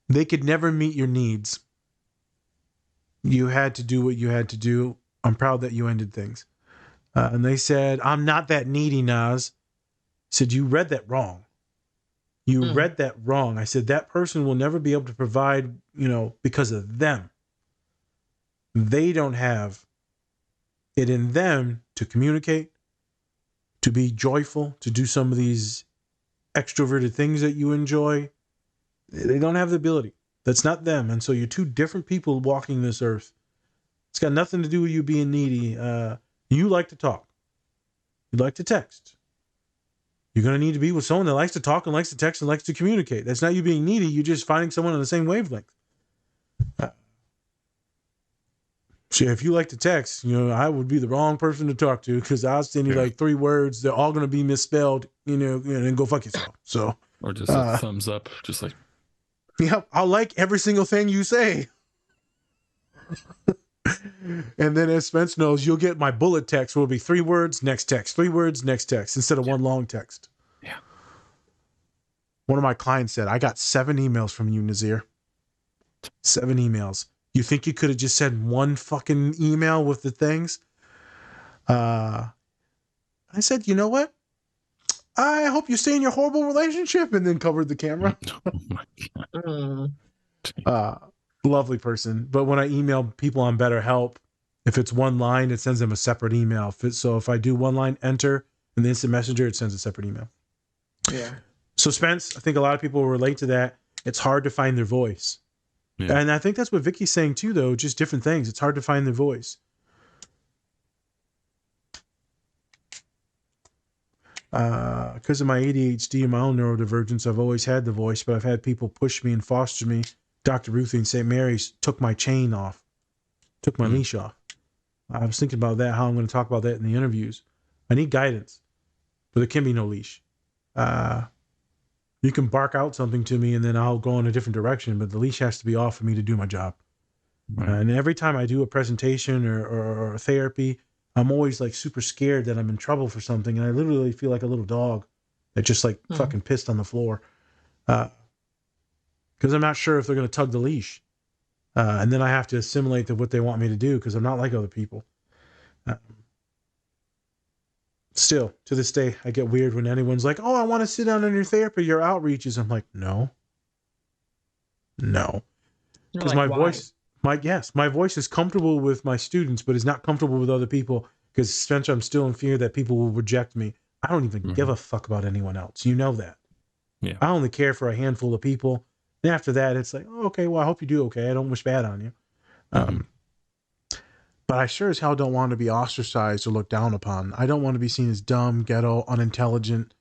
they could never meet your needs. You had to do what you had to do. I'm proud that you ended things. And they said, I'm not that needy, Nas. I said, you read that wrong. You read that wrong. I said, that person will never be able to provide, because of them. They don't have it in them to communicate, to be joyful, to do some of these extroverted things that you enjoy. They don't have the ability. That's not them. And so you're two different people walking this earth. It's got nothing to do with you being needy. You like to talk. You like to text. You're going to need to be with someone that likes to talk and likes to text and likes to communicate. That's not you being needy. You're just finding someone on the same wavelength. So if you like to text, I would be the wrong person to talk to because I'll send you like 3 words. They're all going to be misspelled, and go fuck yourself. So, or just a thumbs up, just like, yeah, I'll like every single thing you say. And then as Spence knows, you'll get my bullet text will be 3 words, next text, 3 words, next text, instead of one long text. Yeah. One of my clients said, I got 7 emails from you, Nazir. 7 emails. You think you could have just sent one fucking email with the things? I said, you know what? I hope you stay in your horrible relationship, and then covered the camera. Oh my God. Lovely person. But when I email people on BetterHelp, if it's one line, it sends them a separate email. So if I do one line, enter, in the instant messenger, it sends a separate email. Yeah. So Spence, I think a lot of people will relate to that. It's hard to find their voice. Yeah. And I think that's what Vicky's saying too, though, just different things. It's hard to find their voice. Because of my ADHD and my own neurodivergence, I've always had the voice, but I've had people push me and foster me. Dr. Ruthie in St. Mary's took my chain off, took my leash off. I was thinking about that, how I'm going to talk about that in the interviews. I need guidance, but there can be no leash. You can bark out something to me and then I'll go in a different direction, but the leash has to be off for me to do my job. Right. And every time I do a presentation or therapy, I'm always like super scared that I'm in trouble for something. And I literally feel like a little dog that just like fucking pissed on the floor. Because I'm not sure if they're going to tug the leash. And then I have to assimilate to what they want me to do because I'm not like other people. Still, to this day, I get weird when anyone's like, oh, I want to sit down on your therapy, your outreaches. I'm like, no. Because like, my voice is comfortable with my students, but is not comfortable with other people because Spencer, I'm still in fear that people will reject me. I don't even give a fuck about anyone else. You know that. Yeah. I only care for a handful of people. And after that, it's like, oh, okay, well, I hope you do okay. I don't wish bad on you. But I sure as hell don't want to be ostracized or looked down upon. I don't want to be seen as dumb, ghetto, unintelligent,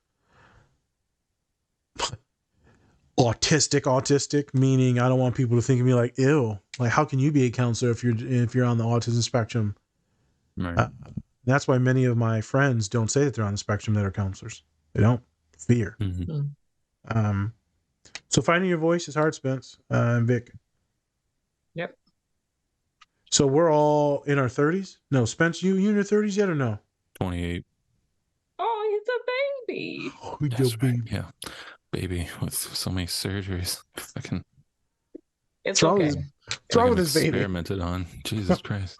autistic, meaning I don't want people to think of me like, ew. Like, how can you be a counselor if you're on the autism spectrum? Right. That's why many of my friends don't say that they're on the spectrum that are counselors. They don't. Fear. So finding your voice is hard, Spence and Vic. Yep. So we're all in our 30s? No, Spence, you in your 30s yet or no? 28. Oh, he's a baby. Oh, that's right. Yeah. Baby with so many surgeries. Fucking. It's okay. What's wrong with this baby? Experimented on. Jesus Christ.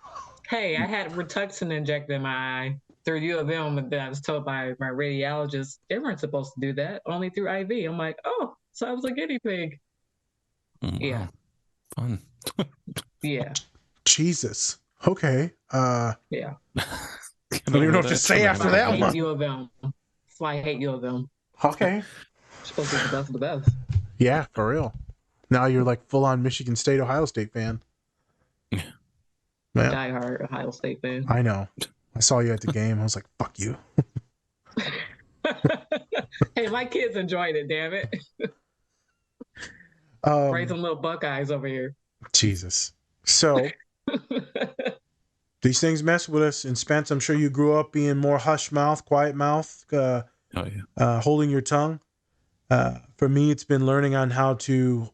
Hey, I had Rituxan injected in my eye through U of M, and then I was told by my radiologist they weren't supposed to do that, only through IV. I'm like, oh, so I was a guinea pig. Wow. Yeah. Fun. Yeah. Jesus. Okay. Yeah. I don't even know what to say after that hate one. you of them. That's why I hate you of them. Okay. Supposed to be the best of the best. Yeah, for real. Now you're like full on Michigan State, Ohio State fan. Man, Die-hard Ohio State fan. I know. I saw you at the game. I was like, fuck you. Hey, my kids enjoyed it, damn it. Raising little Buckeyes over here. Jesus. So these things mess with us. And Spence, I'm sure you grew up being more hush mouth, quiet mouth, holding your tongue. For me, it's been learning on how to,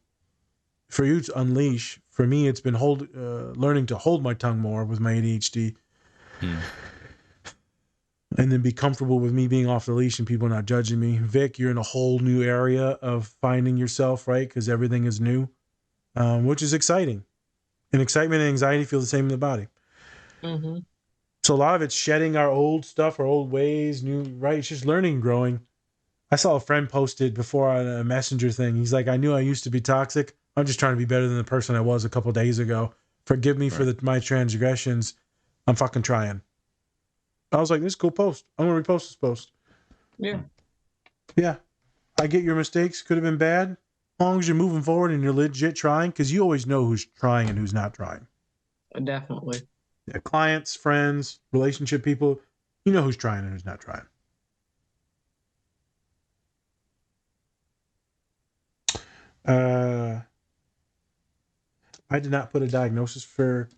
for you to unleash. For me, it's been learning to hold my tongue more with my ADHD. And then be comfortable with me being off the leash and people not judging me. Vic, you're in a whole new area of finding yourself, right? Because everything is new, which is exciting. And excitement and anxiety feel the same in the body. Mm-hmm. So a lot of it's shedding our old stuff, our old ways, right? It's just learning and growing. I saw a friend posted before on a messenger thing. He's like, I knew I used to be toxic. I'm just trying to be better than the person I was a couple of days ago. Forgive me for my transgressions. I'm fucking trying. I was like, this is a cool post. I'm going to repost this post. Yeah. Yeah. I get your mistakes. Could have been bad. As long as you're moving forward and you're legit trying, because you always know who's trying and who's not trying. Definitely. Yeah, clients, friends, relationship people, you know who's trying and who's not trying. I did not put a diagnosis for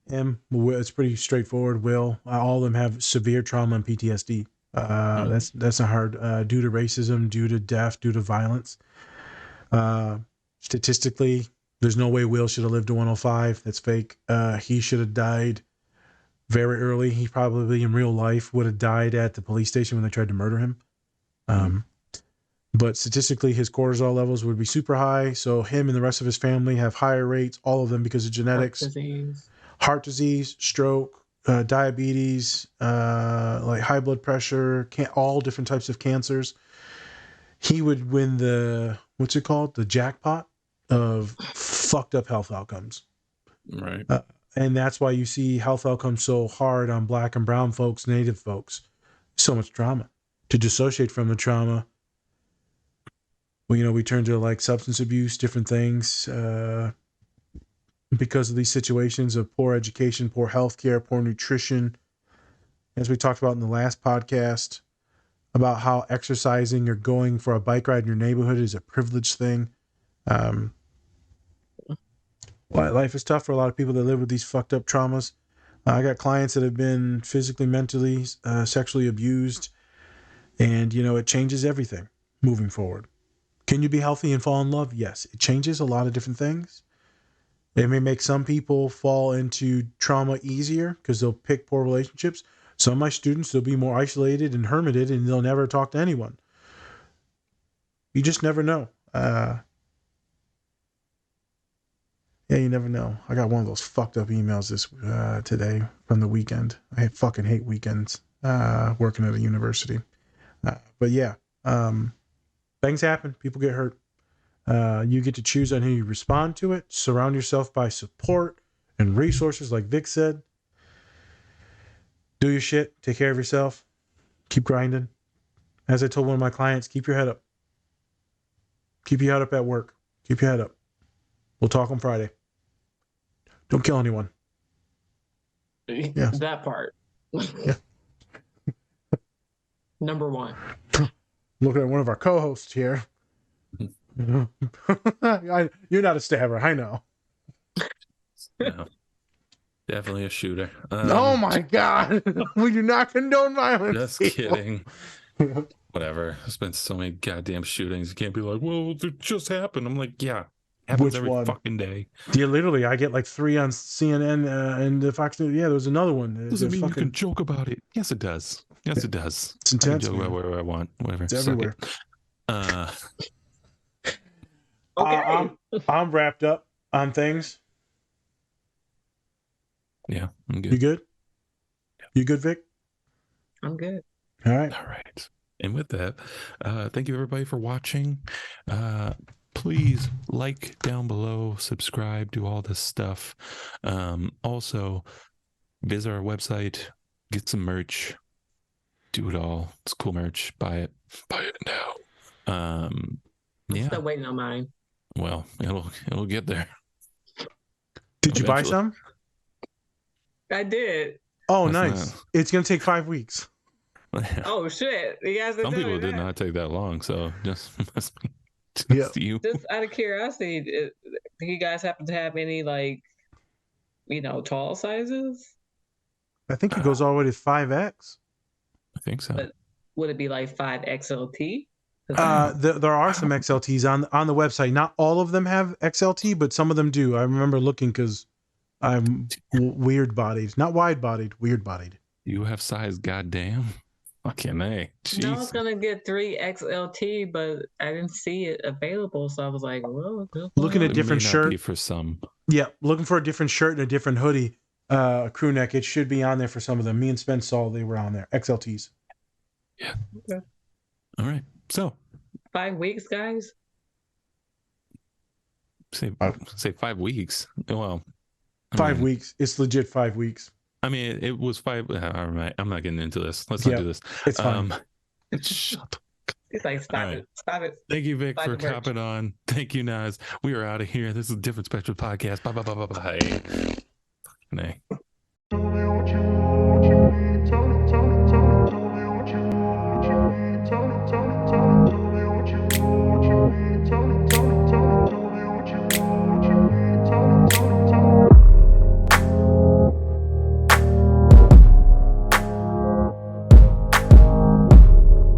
him. It's pretty straightforward. All of them have severe trauma and PTSD. That's not hard. Due to racism, due to death, due to violence. Statistically, there's no way Will should have lived to 105. That's fake. He should have died very early. He probably in real life would have died at the police station when they tried to murder him. But statistically, his cortisol levels would be super high. So him and the rest of his family have higher rates, all of them because of genetics. Heart disease, stroke, diabetes, like high blood pressure, all different types of cancers. He would win the jackpot of fucked up health outcomes. Right. And that's why you see health outcomes so hard on Black and brown folks, Native folks. So much trauma. To dissociate from the trauma, we turn to like substance abuse, different things, because of these situations of poor education, poor healthcare, poor nutrition. As we talked about in the last podcast, about how exercising or going for a bike ride in your neighborhood is a privileged thing. Life is tough for a lot of people that live with these fucked up traumas. I got clients that have been physically, mentally, sexually abused, and it changes everything moving forward. Can you be healthy and fall in love? Yes. It changes a lot of different things. It may make some people fall into trauma easier because they'll pick poor relationships. Some of my students, they'll be more isolated and hermited and they'll never talk to anyone. You just never know. Yeah, you never know. I got one of those fucked up emails today from the weekend. I fucking hate weekends working at a university. But yeah, things happen. People get hurt. You get to choose on who you respond to it. Surround yourself by support and resources, like Vic said. Do your shit. Take care of yourself. Keep grinding. As I told one of my clients, keep your head up. Keep your head up at work. Keep your head up. We'll talk on Friday. Don't kill anyone. Yeah. That part. Yeah. Number one. Looking at one of our co-hosts here. You're not a stabber, I know. No. Definitely a shooter. Oh my God. We do not condone violence. Just kidding. Whatever. There's been so many goddamn shootings. You can't be like, well, it just happened. I'm like, yeah. Happens every fucking day. Yeah, literally. I get like 3 on CNN and the Fox News. Yeah, there was another one. Doesn't mean you can joke about it. Yes, it does. Yes, it does. It's intense. I can joke about whatever I want. Whatever. It's everywhere. Okay. I'm wrapped up on things. Yeah, I'm good. You good? You good, Vic? I'm good. All right. And with that, thank you everybody for watching. please like down below, subscribe, do all this stuff. Also, visit our website, get some merch, do it all. It's cool merch. Buy it now. I'm still waiting on mine. Well, it'll get there. Did you buy Eventually. some? I did. Oh, That's nice. not- It's gonna take 5 weeks. Oh shit! You guys Some people did not take that long, so just you. Just out of curiosity, do you guys happen to have any like, tall sizes? I think it goes all the way to 5X. I think so. But would it be like 5XLT? There are some XLTs on the website. Not all of them have XLT, but some of them do. I remember looking because I'm weird bodied, not wide bodied, weird bodied. You have size, goddamn. Fucking A. No, I was gonna get 3XLT, but I didn't see it available, so I was like, "Well, looking at different shirt for some." Yeah, looking for a different shirt and a different hoodie, crew neck. It should be on there for some of them. Me and Spence saw they were on there. XLTs. Yeah. Okay. All right. So 5 weeks, guys. say 5 weeks. Well, 5 weeks. It's legit 5 weeks. I mean, it was 5. All right, I'm not getting into this. Let's Yeah, not do this. it's fine. Shut up. It's like, stop All it. Stop it. Thank you, Vic, Buy for the merch. copping on. Thank you, Naz. We are out of here. This is a Different Spectrum Podcast. Bye. Fucking A.